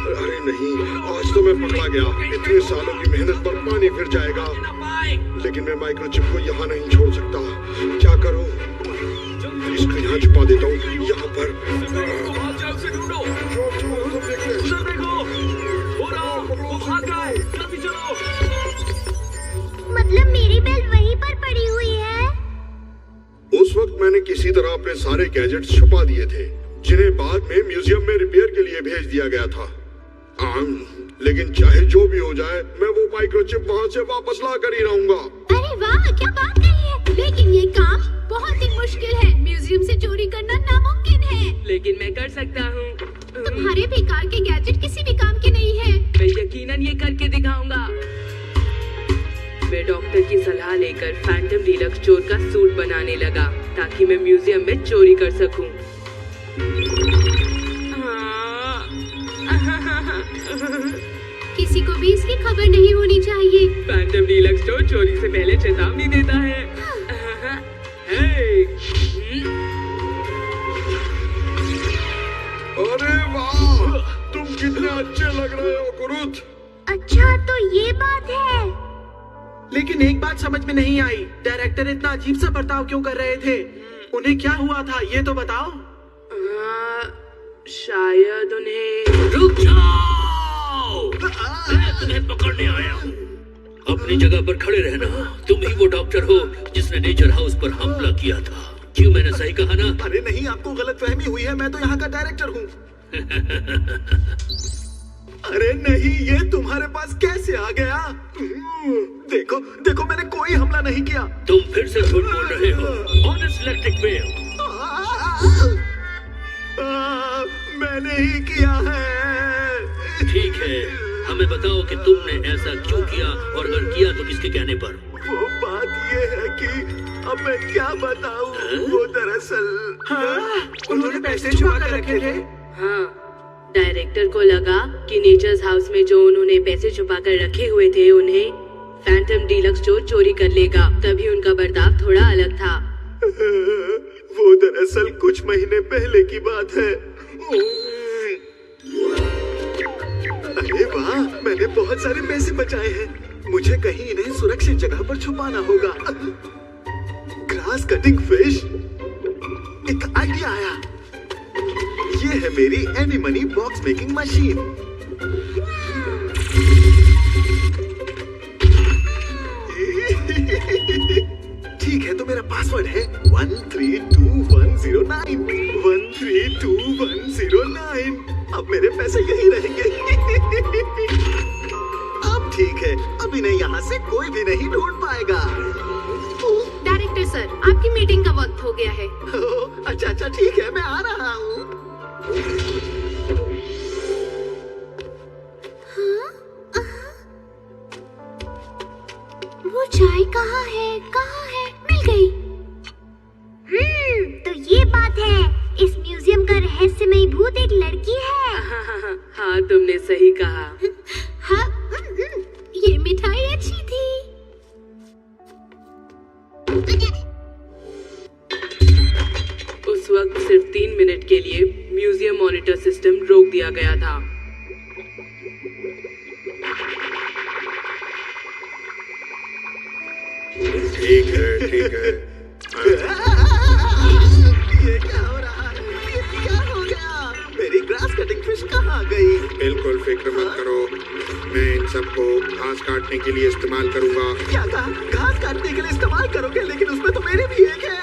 अरे नहीं, आज तो मैं पकड़ा गया। इतने सालों की मेहनत पर पानी फिर जाएगा। लेकिन मैं माइक्रोचिप को यहाँ नहीं छोड़ सकता। क्या करूँ? इसको यहाँ छुपा देता हूँ, यहाँ पर। मतलब मेरी बेल वहीं पर पड़ी हुई है? उस वक्त मैंने किसी तरह अपने सारे गैजेट्स छुपा दिए थे, जिन्हें बाद में म्यूजियम में रिपेयर के लिए भेज दिया गया था। लेकिन चाहे जो भी हो जाए, मैं वो माइक्रोचिप वहाँ से वापस ला कर ही रहूंगा। अरे वाह, क्या बात कही है। लेकिन ये काम बहुत ही मुश्किल है। म्यूजियम से चोरी करना नामुमकिन है। लेकिन मैं कर सकता हूँ। तुम्हारे बेकार के गैजेट किसी भी काम के नहीं है। मैं यकीनन ये करके दिखाऊंगा। मैं डॉक्टर की सलाह लेकर फैंटम डीलक्स चोर का सूट बनाने लगा ताकि मैं म्यूजियम में चोरी कर सकूं। किसी को भी इसकी खबर नहीं होनी चाहिए। फैंटम डीलक्स चोर चोरी से पहले चेतावनी देता है। अरे वाह, तुम कितने अच्छे लग रहे हो कुरुत। अच्छा, तो ये बात है। लेकिन एक बात समझ में नहीं आई, डायरेक्टर इतना अजीब सा बर्ताव क्यों कर रहे थे? उन्हें क्या हुआ था ये तो बताओ। शायद उन्हें। रुक जाओ, मैं तुम्हें पकड़ने आया हूँ। अपनी जगह पर खड़े रहना। तुम ही वो डॉक्टर हो जिसने नेचर हाउस पर हमला किया था। क्यों, मैंने सही कहा ना? अरे नहीं, आपको गलतफहमी हुई है। मैं तो यहाँ का डायरेक्टर हूँ। अरे नहीं, ये तुम्हारे पास कैसे आ गया? देखो देखो, मैंने कोई हमला नहीं किया। तुम फिर से झूठ बोल रहे हो। Honest electric mail. मैंने ही किया है। ठीक है, हमें बताओ कि तुमने ऐसा क्यों किया, और अगर किया तो किसके कहने पर? वो बात ये है कि अब मैं क्या बताऊं। वो दरअसल उन्होंने पैसे छुपा कर रखे थे। हाँ, डायरेक्टर को लगा कि नेचर्स हाउस में जो उन्होंने पैसे छुपा कर रखे हुए थे उन्हें फैंटम डीलक्स चोर चोरी कर लेगा, तभी उनका बर्ताव थोड़ा अलग था। वो दरअसल कुछ महीने पहले की बात है। अरे वाह, मैंने बहुत सारे पैसे बचाए हैं। मुझे कहीं इन्हें सुरक्षित जगह पर छुपाना होगा। Grass cutting fish. एक आइडिया आया। ये है मेरी any money box making machine. ठीक है, तो मेरा पासवर्ड है 132109 132109। अब मेरे पैसे यही रहेंगे। अब ठीक है, अब इन्हें यहाँ से कोई भी नहीं ढूंढ पाएगा। डायरेक्टर सर, आपकी मीटिंग का वक्त हो गया है। अच्छा अच्छा, ठीक है, मैं आ रहा हूँ। वो चाय कहाँ है? कहाँ है? मिल गई। तो ये बात है। इस म्यूजियम का रहस्यमयी भूत एक लड़की है। हाँ, तुमने सही कहा। हाँ, ये मिठाई अच्छी थी। उस वक्त सिर्फ 3 मिनट के लिए म्यूजियम मॉनिटर सिस्टम रोक दिया गया था। ठीक है, ठीक है। ये क्या हो रहा है? ये क्या हो गया? मेरी ग्रास कटिंग फिश कहाँ गई? बिल्कुल फिक्र मत करो, मैं इन सबको घास काटने के लिए इस्तेमाल करूंगा। क्या कहा? घास काटने के लिए इस्तेमाल करोगे? लेकिन उसमें तो मेरे भी एक है।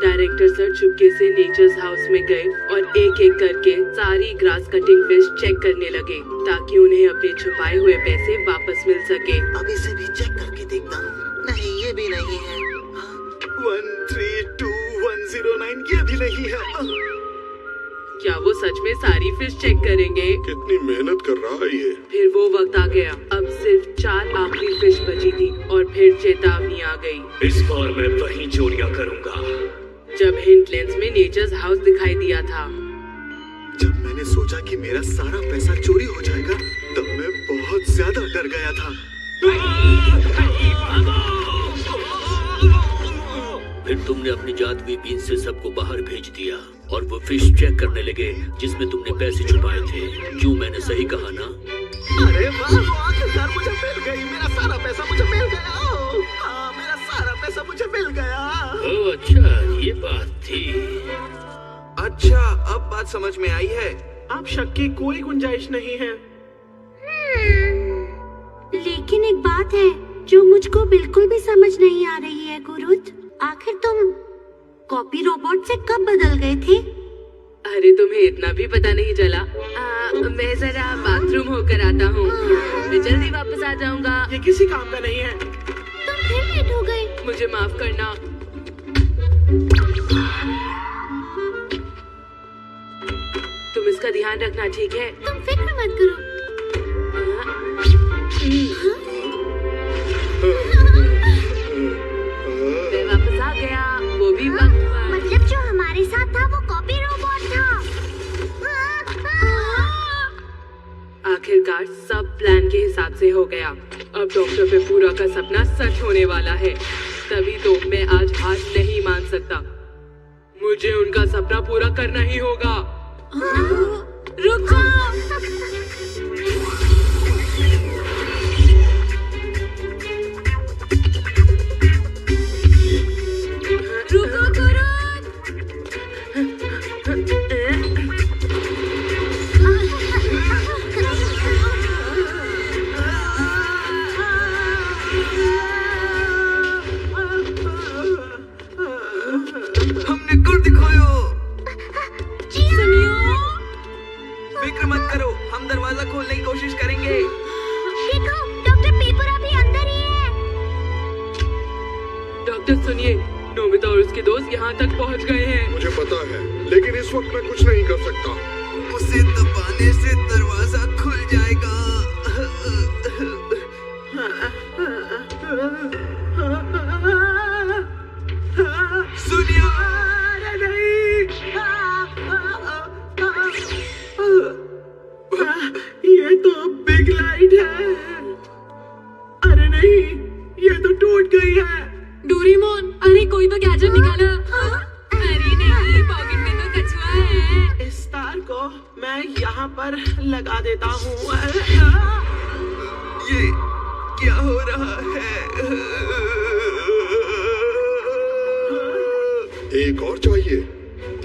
डायरेक्टर सर चुपके से नेचर्स हाउस में गए और एक एक करके सारी ग्रास कटिंग फिश चेक करने लगे ताकि उन्हें अपने छुपाए हुए पैसे वापस मिल सके। अब इसे भी चेक करके देखता हूँ। नहीं, ये भी नहीं है। 132109 ये भी नहीं है। क्या वो सच में सारी फिश चेक करेंगे? कितनी मेहनत कर रहा है ये। फिर वो वक्त आ गया। अब सिर्फ 4 आखिरी फिश बची थी और फिर चेतावनी आ गई। इस बार मैं वहीं चोरियां करूंगा। जब हिंटलैंड्स में नेचर्स हाउस दिखाई दिया था, जब मैंने सोचा कि मेरा सारा पैसा चोरी हो जाएगा, तब मैं बहुत ज्यादा डर गया था। फिर तुमने अपनी जादुई बीन से सबको बाहर भेज दिया और वो फिश चेक करने लगे जिसमें तुमने पैसे छुपाए थे। क्यों, मैंने सही कहा ना? अरे वाह, वो आखिरकार मुझे मिल गई। मेरा सारा पैसा मुझे मिल गया। ओह, हाँ, मेरा सारा पैसा मुझे मिल गया। ओह अच्छा, ये बात थी। अच्छा, अब बात समझ में आई है। अब शक की कोई गुंजाइश नहीं है। लेकिन एक बात है जो मुझको बिल्कुल भी समझ नहीं आ रही है गुरुत। आखिर तुम कॉपी रोबोट से कब बदल गए थे? अरे तुम्हें इतना भी पता नहीं चला? मैं जरा बाथरूम होकर आता हूँ, मैं जल्दी वापस आ जाऊंगा। ये किसी काम का नहीं है। तुम फिर लेट हो गए। मुझे माफ करना। तुम इसका ध्यान रखना, ठीक है? तुम फिक्र मत करो। मैं वापस आ गया, वो भी वक्त पर। मतलब जो हमारे साथ था वो कॉपी रोबोट था। आखिरकार सब प्लान के हिसाब से हो गया। अब डॉक्टर पे पूरा का सपना सच होने वाला है। तभी तो मैं आज हार नहीं मान सकता। मुझे उनका सपना पूरा करना ही होगा। रुक जाओ। रुको तुरंत। हमने गुड़ दिखायो। सुनियो, फिक्र मत करो, हम दरवाजा खोलने की कोशिश करेंगे। देखो, डॉक्टर पेपर अभी अंदर ही है। डॉक्टर सुनिए, नोबिता और उसके दोस्त यहाँ तक पहुँच गए हैं। मुझे पता है, लेकिन इस वक्त मैं कुछ नहीं कर सकता। उसे दबाने से दरवाजा खुल जाएगा। सुनियो, ये तो बिग लाइट है। अरे नहीं, ये तो टूट गई है। डोरेमोन, अरे कोई तो गैजेट निकाला। अरे नहीं, पॉकेट में तो कछुआ है। इस तार को मैं यहाँ पर लगा देता हूँ। ये क्या हो रहा है? एक और चाहिए।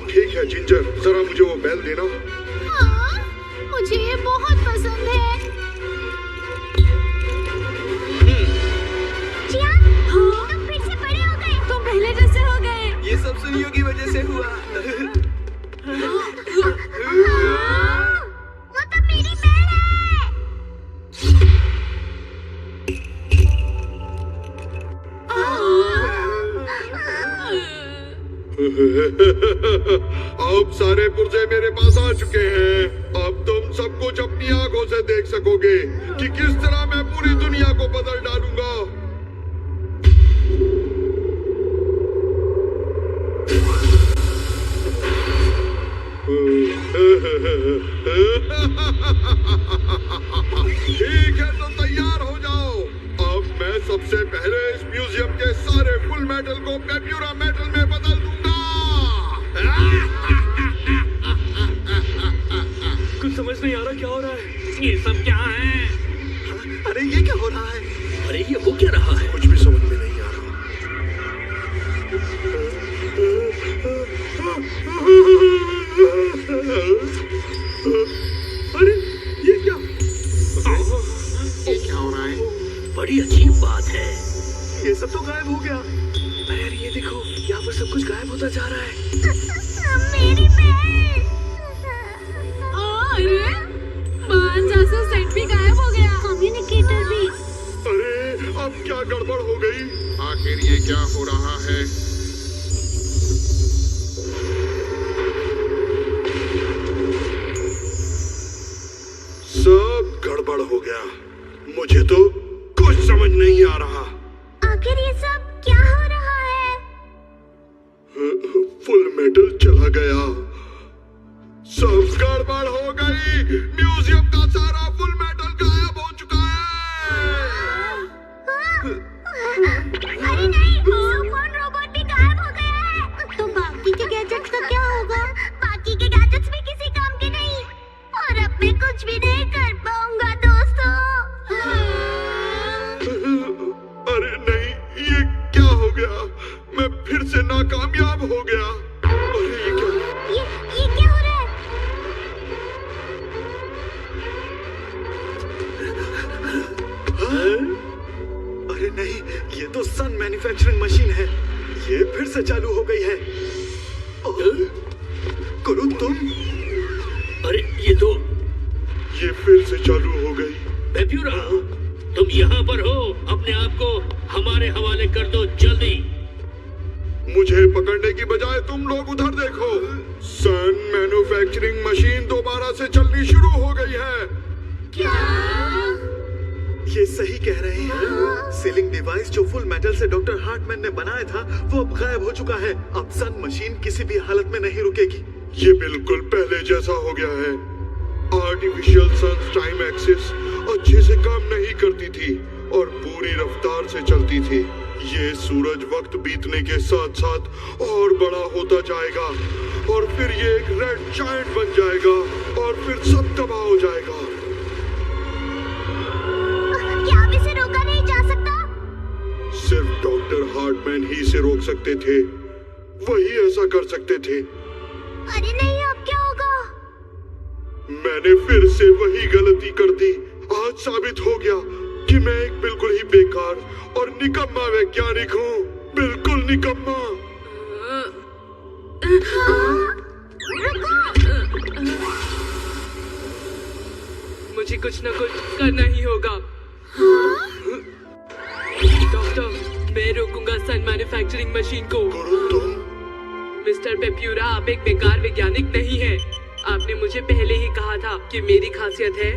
ठीक है जिंजर, जरा मुझे वो बेल देना। हाँ, मुझे ये बहुत पसंद है। चियान, तुम फिर से बड़े हो गए। तुम पहले जैसे हो गए। ये सब सुनियो की वजह से हुआ। वो तो मेरी बेल है। अब सारे पुर्जे मेरे पास आ चुके हैं। अब तुम सब कुछ अपनी आंखों से देख सकोगे कि किस तरह मैं पूरी दुनिया को बदल डालूंगा। ठीक है, तो तैयार हो जाओ। अब मैं सबसे पहले इस म्यूजियम के सारे फुल मेटल को पेप्यूरा मेटल में बदल दूंगा। कुछ समझ नहीं आ रहा क्या हो रहा है। ये सब क्या है? अरे ये क्या हो रहा है? अरे ये हो क्या रहा है? कुछ भी समझ में नहीं आ रहा। अरे ये क्या? ये क्या हो रहा है? बड़ी अजीब बात है। ये सब तो गायब हो गया। अरे यार, ये देखो, यहाँ पर सब कुछ गायब होता जा रहा है। मेरी बेल। अरे बाहर जासूस सेट भी गायब हो गया। कम्युनिकेटर भी। अरे अब क्या गड़बड़ हो गई? आखिर ये क्या हो रहा है? मेटल चला गया। सब गड़बड़ हो गई। म्यूजियम का सारा फुल मेटल गायब हो चुका है। अरे नहीं, सुपरमैन रोबोट भी गायब हो गया है। तो बाकी के गैजेट्स का क्या होगा? बाकी के गैजेट्स भी किसी काम के नहीं, और अब मैं कुछ भी नहीं कर पाऊंगा दोस्तों। अरे नहीं, ये क्या हो गया? मैं फिर से नाकामयाब हो गया। अरे ये क्या? ये क्या हो रहा है? अरे नहीं, ये तो सन मैन्युफैक्चरिंग मशीन है। ये फिर से चालू हो गई है। गुरु तुम? अरे ये फिर से चालू हो गई। पेप्यूरा, तुम यहाँ पर हो। अपने आप को हमारे हवाले कर दो जल्दी। मुझे पकड़ने की बजाय तुम लोग उधर देखो। सन मैन्युफैक्चरिंग मशीन दोबारा से चलनी शुरू हो गई है। क्या? ये सही कह रहे हैं। सीलिंग डिवाइस जो फुल मेटल से डॉक्टर हार्टमैन ने बनाया था वो अब गायब हो चुका है। अब सन मशीन किसी भी हालत में नहीं रुकेगी। ये बिल्कुल पहले जैसा हो गया है। आर्टिफिशियल सन टाइम एक्सिस अच्छे से काम नहीं करती थी और पूरी रफ्तार से चलती थी। ये सूरज वक्त बीतने के साथ साथ और बड़ा होता जाएगा और फिर ये एक रेड जायंट बन जाएगा और फिर सब तबाह हो जाएगा। क्या अब इसे रोका नहीं जा सकता? सिर्फ डॉक्टर हार्टमैन ही इसे रोक सकते थे। वही ऐसा कर सकते थे। अरे नहीं, अब क्या होगा? मैंने फिर से वही गलती कर दी। आज साबित हो गया कि मैं एक बिल्कुल ही बेकार और निकम्मा वैज्ञानिक हूँ। बिल्कुल निकम्मा। मुझे कुछ न कुछ करना ही होगा। डॉक्टर, मैं रोकूंगा सन मैन्युफैक्चरिंग मशीन को। तुम? मिस्टर पेप्यूरा, आप एक बेकार वैज्ञानिक नहीं है। आपने मुझे पहले ही कहा था कि मेरी खासियत है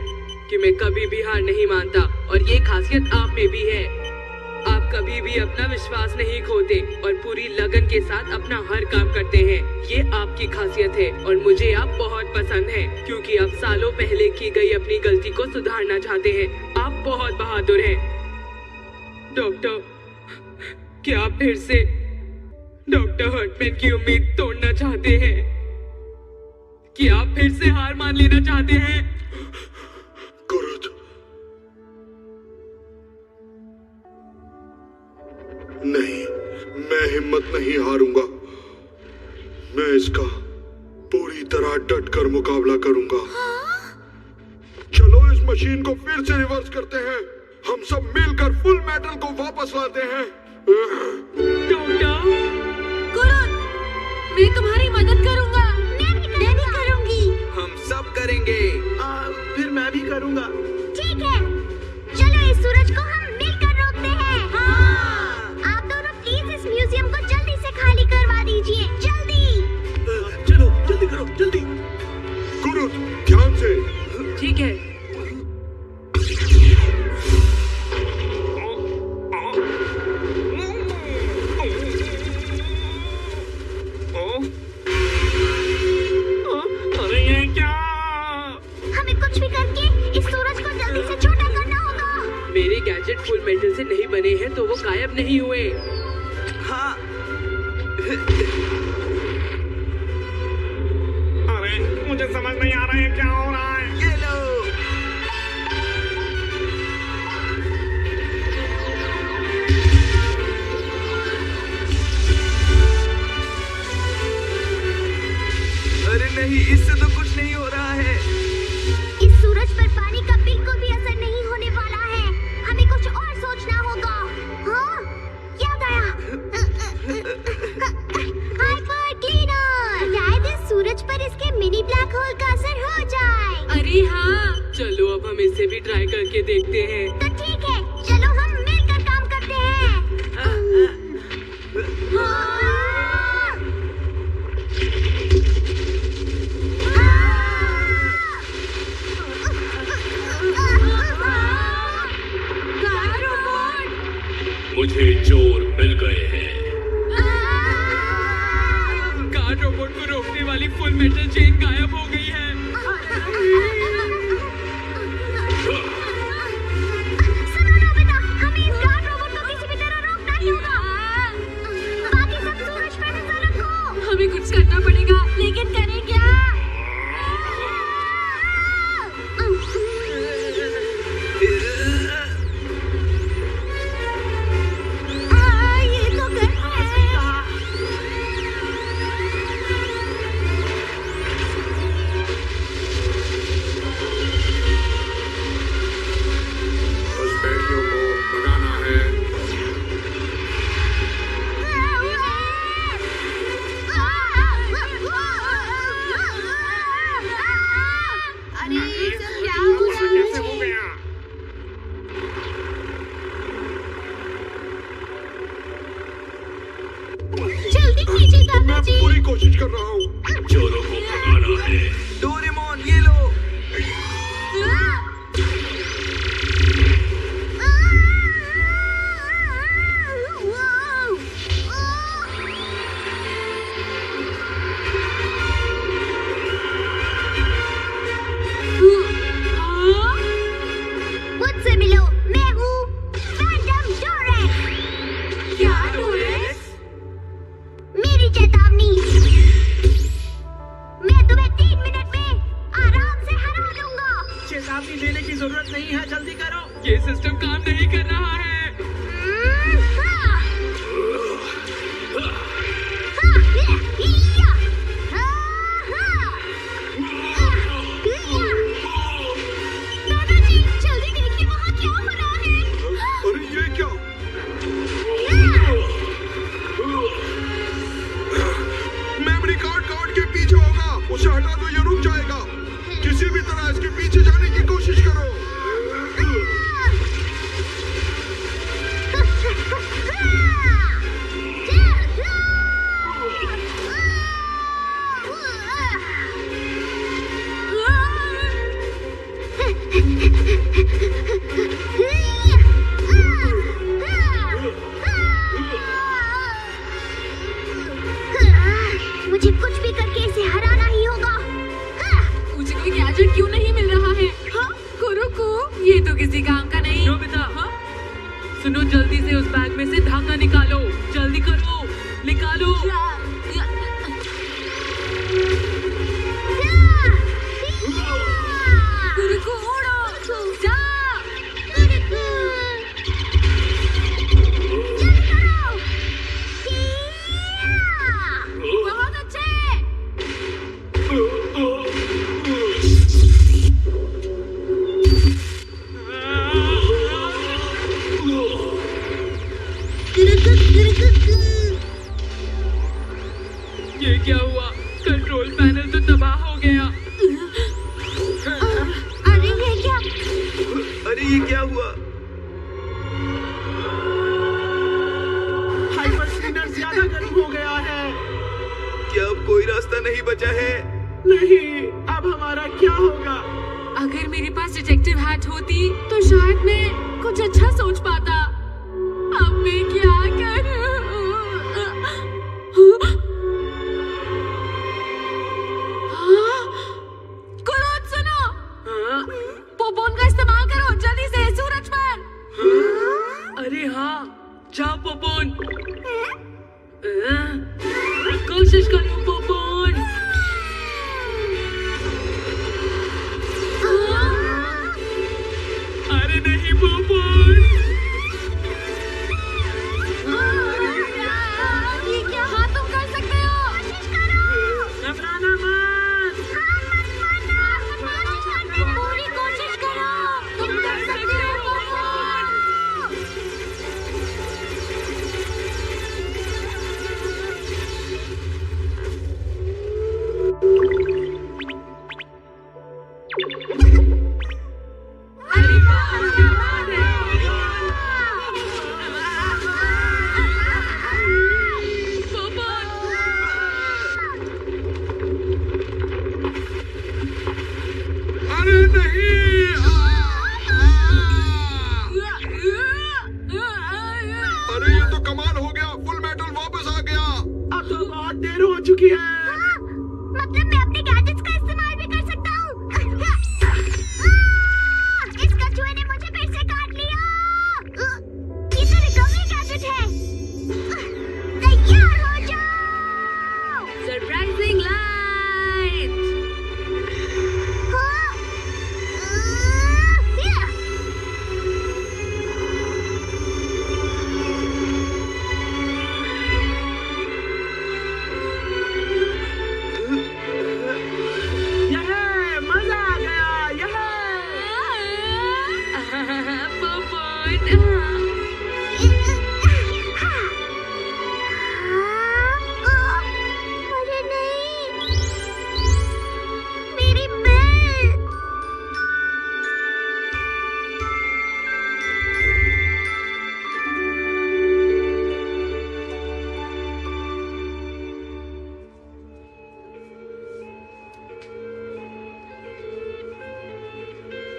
कि मैं कभी भी हार नहीं मानता, और ये खासियत आप में भी है। आप कभी भी अपना विश्वास नहीं खोते और पूरी लगन के साथ अपना हर काम करते हैं। ये आपकी खासियत है और मुझे आप बहुत पसंद हैं, क्योंकि आप सालों पहले की गई अपनी गलती को सुधारना चाहते हैं। आप बहुत बहादुर हैं। डॉक्टर, क्या आप फिर से डॉक्टर हार्टमैन की उम्मीद तोड़ना चाहते हैं? क्या आप फिर से हार मान लेना चाहते हैं? गुरुद, नहीं, मैं हिम्मत नहीं हारूंगा। मैं इसका पूरी तरह डट कर मुकाबला करूंगा। चलो इस मशीन को फिर से रिवर्स करते हैं। हम सब मिलकर फुल मेटल को वापस लाते हैं। डॉक्टर, मैं तुम्हारी मदद करूंगा। मैं भी करूंगी। हम सब करेंगे। फिर मैं भी करूंगा। ठीक है, चलो इस सूरज को हम मिलकर रोकते हैं। आप दोनों प्लीज इस म्यूजियम को जल्दी से खाली करवा दीजिए, जल्दी। चलो जल्दी करो, जल्दी। गुरुद, ध्यान से। ठीक है। अरे ये क्या? हमें कुछ भी करके इस सूरज को जल्दी से छोटा करना होगा। मेरे गैजेट फुल मेटल से नहीं बने हैं तो वो गायब नहीं हुए। हाँ। अरे मुझे समझ नहीं आ रहा है क्या हो रहा है। ये लो। अरे नहीं, इससे तो कुछ नहीं हो रहा है। इस सूरज पर पानी का बिल्कुल भी असर नहीं होने वाला है। हमें कुछ और सोचना होगा। हाँ, याद आया। Hyper cleaner. शायद इस सूरज पर इसके मिनी ब्लैक होल का असर हो जाए। अरे हाँ, चलो अब हम इसे भी ट्राई करके देखते हैं। तो ठीक है, चलो हम मिलकर काम करते हैं। मुझे चोर मिल गए हैं। कार गार्ड रोबोट को रोकने वाली फुल मेटल चेन गायब हो गई है। सुनो नोबिता, हमें इस गार्ड रोबोट को किसी भी तरह रोकना ही होगा। बाकी सब सूरज पे नजर रखो। हमें कुछ करना पड़ेगा, लेकिन करें क्या? ये तो गर्म है। बस बैटरियों को भगाना है। अरे ये सब क्या हो रहा है? कैसे हो गया? जल्दी कीजिए मैं दादाजी। पूरी कोशिश कर रहा हूँ। चोरों को भगाना है। डोरेमोन ये लो। मुझसे मिलो, मैं हूँ फैंटम डोरेक्स। क्या डोरेक्स? मेरी चेतावनी, मैं तुम्हें 3 मिनट में आराम से हरा दूंगा। चेतावनी देने की जरूरत नहीं है, जल्दी करो। ये सिस्टम काम नहीं कर रहा है। दादाजी जल्दी देखिए वहाँ क्या हो रहा है। अरे ये क्या? मेमोरी कार्ड के पीछे होगा। उसे हटा दो, ये रुक जाएगा। किसी भी तरह इसके पीछे जाने की कोशिश करो। मुझे कुछ भी करके इसे हराना ही होगा। मुझे कोई गैजेट क्यों नहीं मिल रहा है? हाँ? कुरुकु, ये तो किसी काम का नहीं। नोबिता, हाँ? सुनो, जल्दी से उस बैग में से धागा निकालो। जल्दी करो, निकालो। कुरुकु उड़ो, जा। जल्दी करो। बहुत अच्छे। ये क्या हुआ? कंट्रोल पैनल तो तबाह हो गया। अरे ये क्या? अरे ये क्या हुआ? हाइपर स्पिनर ज्यादा गर्म हो गया है। क्या अब कोई रास्ता नहीं बचा है? नहीं, अब हमारा क्या होगा? अगर मेरे पास डिटेक्टिव हैट होती तो शायद मैं कुछ अच्छा सोच पाता। अब मैं क्या करूं? हाँ? कुरुद सुनो, पोपोन का इस्तेमाल करो जल्दी से सूरज पर। अरे हाँ, जाओ पोपोन। कोशिश करो पोपोन। अरे नहीं पोपोन। ये क्या? हाँ तुम कर सकते हो। कोशिश करो। घबराना मत। पूरी कोशिश करो। तुम कर सकते हो। अरे नहीं! अरे ये तो कमाल हो गया। फुल मेटल वापस आ गया। अब तो बहुत देर हो चुकी है।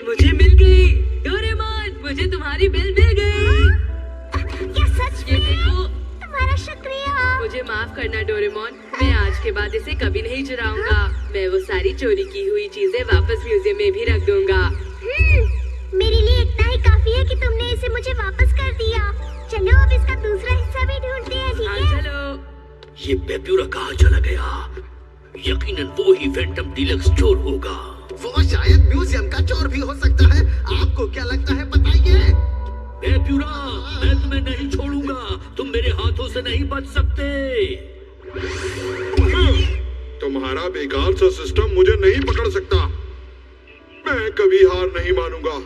मुझे मिल गई। डोरेमोन, मुझे तुम्हारी बेल मिल गई। क्या सच ये में? देखो। तुम्हारा शुक्रिया। मुझे माफ करना डोरेमोन, मैं आज के बाद इसे कभी नहीं चुराऊंगा। मैं वो सारी चोरी की हुई चीजें वापस म्यूजियम में भी रख दूंगा। मेरे लिए इतना ही काफी है कि तुमने इसे मुझे वापस कर दिया। चलो अब इसका दूसरा हिस्सा भी ढूंढते हैं, ठीक हाँ है? चलो। ये पेप्यूरा कहाँ चला गया? यकीनन वो ही फैंटम डीलक्स चोर होगा। वो शायद म्यूजियम का चोर भी हो सकता है। आपको क्या लगता है बताइए? पेप्यूरा, मैं तुम्हें नहीं छोड़ूंगा। तुम मेरे हाथों से नहीं बच सकते। तुम्हारा बेकार सा सिस्टम मुझे नहीं पकड़ सकता। मैं कभी हार नहीं मानूंगा।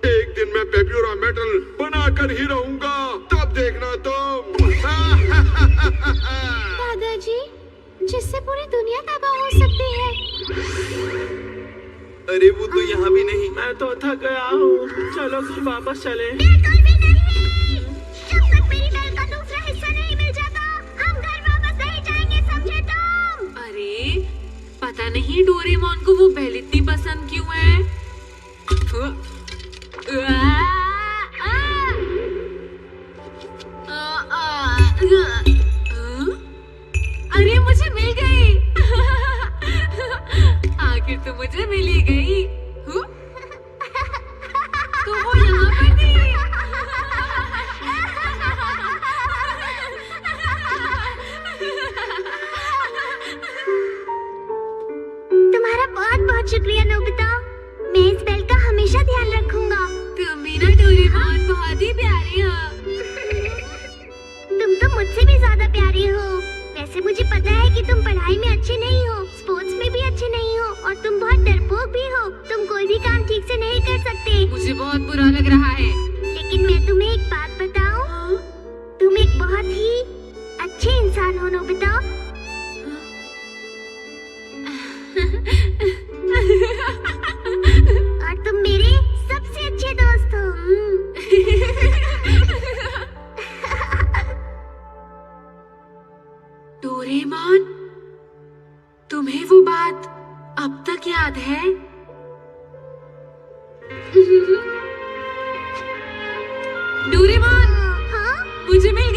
एक दिन मैं पेप्यूरा मेटल बनाकर ही रहूंगा। तब देखना तुम। दादाजी, जिससे पूरी दुनिया तबाह हो सकती है। अरे वो तो यहाँ भी नहीं। मैं तो थक गया हूँ। चलो फिर वापस चले। बिल्कुल भी नहीं। जब तक मेरी बेल का दूसरा हिस्सा नहीं मिल जाता, हम घर वापस नहीं जाएंगे, समझे तुम? अरे पता नहीं डोरेमोन को वो बेल इतनी पसंद क्यों है। अरे मुझे मिल गई। आखिर तो मुझे मिल ही गई। तो वो यहाँ पर थी। तुम्हारा बहुत बहुत शुक्रिया नोबिता। मैं इस बेल का हमेशा ध्यान रखूंगा। तुम भी ना डोरेमोन बहुत ही प्यारी हो। तुम तो मुझसे भी ज्यादा प्यारी हो। वैसे मुझे पता है कि तुम पढ़ाई में अच्छे नहीं हो, स्पोर्ट्स में भी अच्छे नहीं हो और तुम बहुत डरपोक भी हो। तुम कोई भी काम ठीक से नहीं कर सकते। मुझे बहुत बुरा लग रहा है। लेकिन मैं तुम्हें एक बात बताऊं? तुम एक बहुत ही अच्छे इंसान हो नोबिता। और तुम मेरे सबसे अच्छे दोस्त हो। डोरेमोन, तुम्हें वो बात अब तक याद है? डोरेमोन, हाँ? मुझे मिल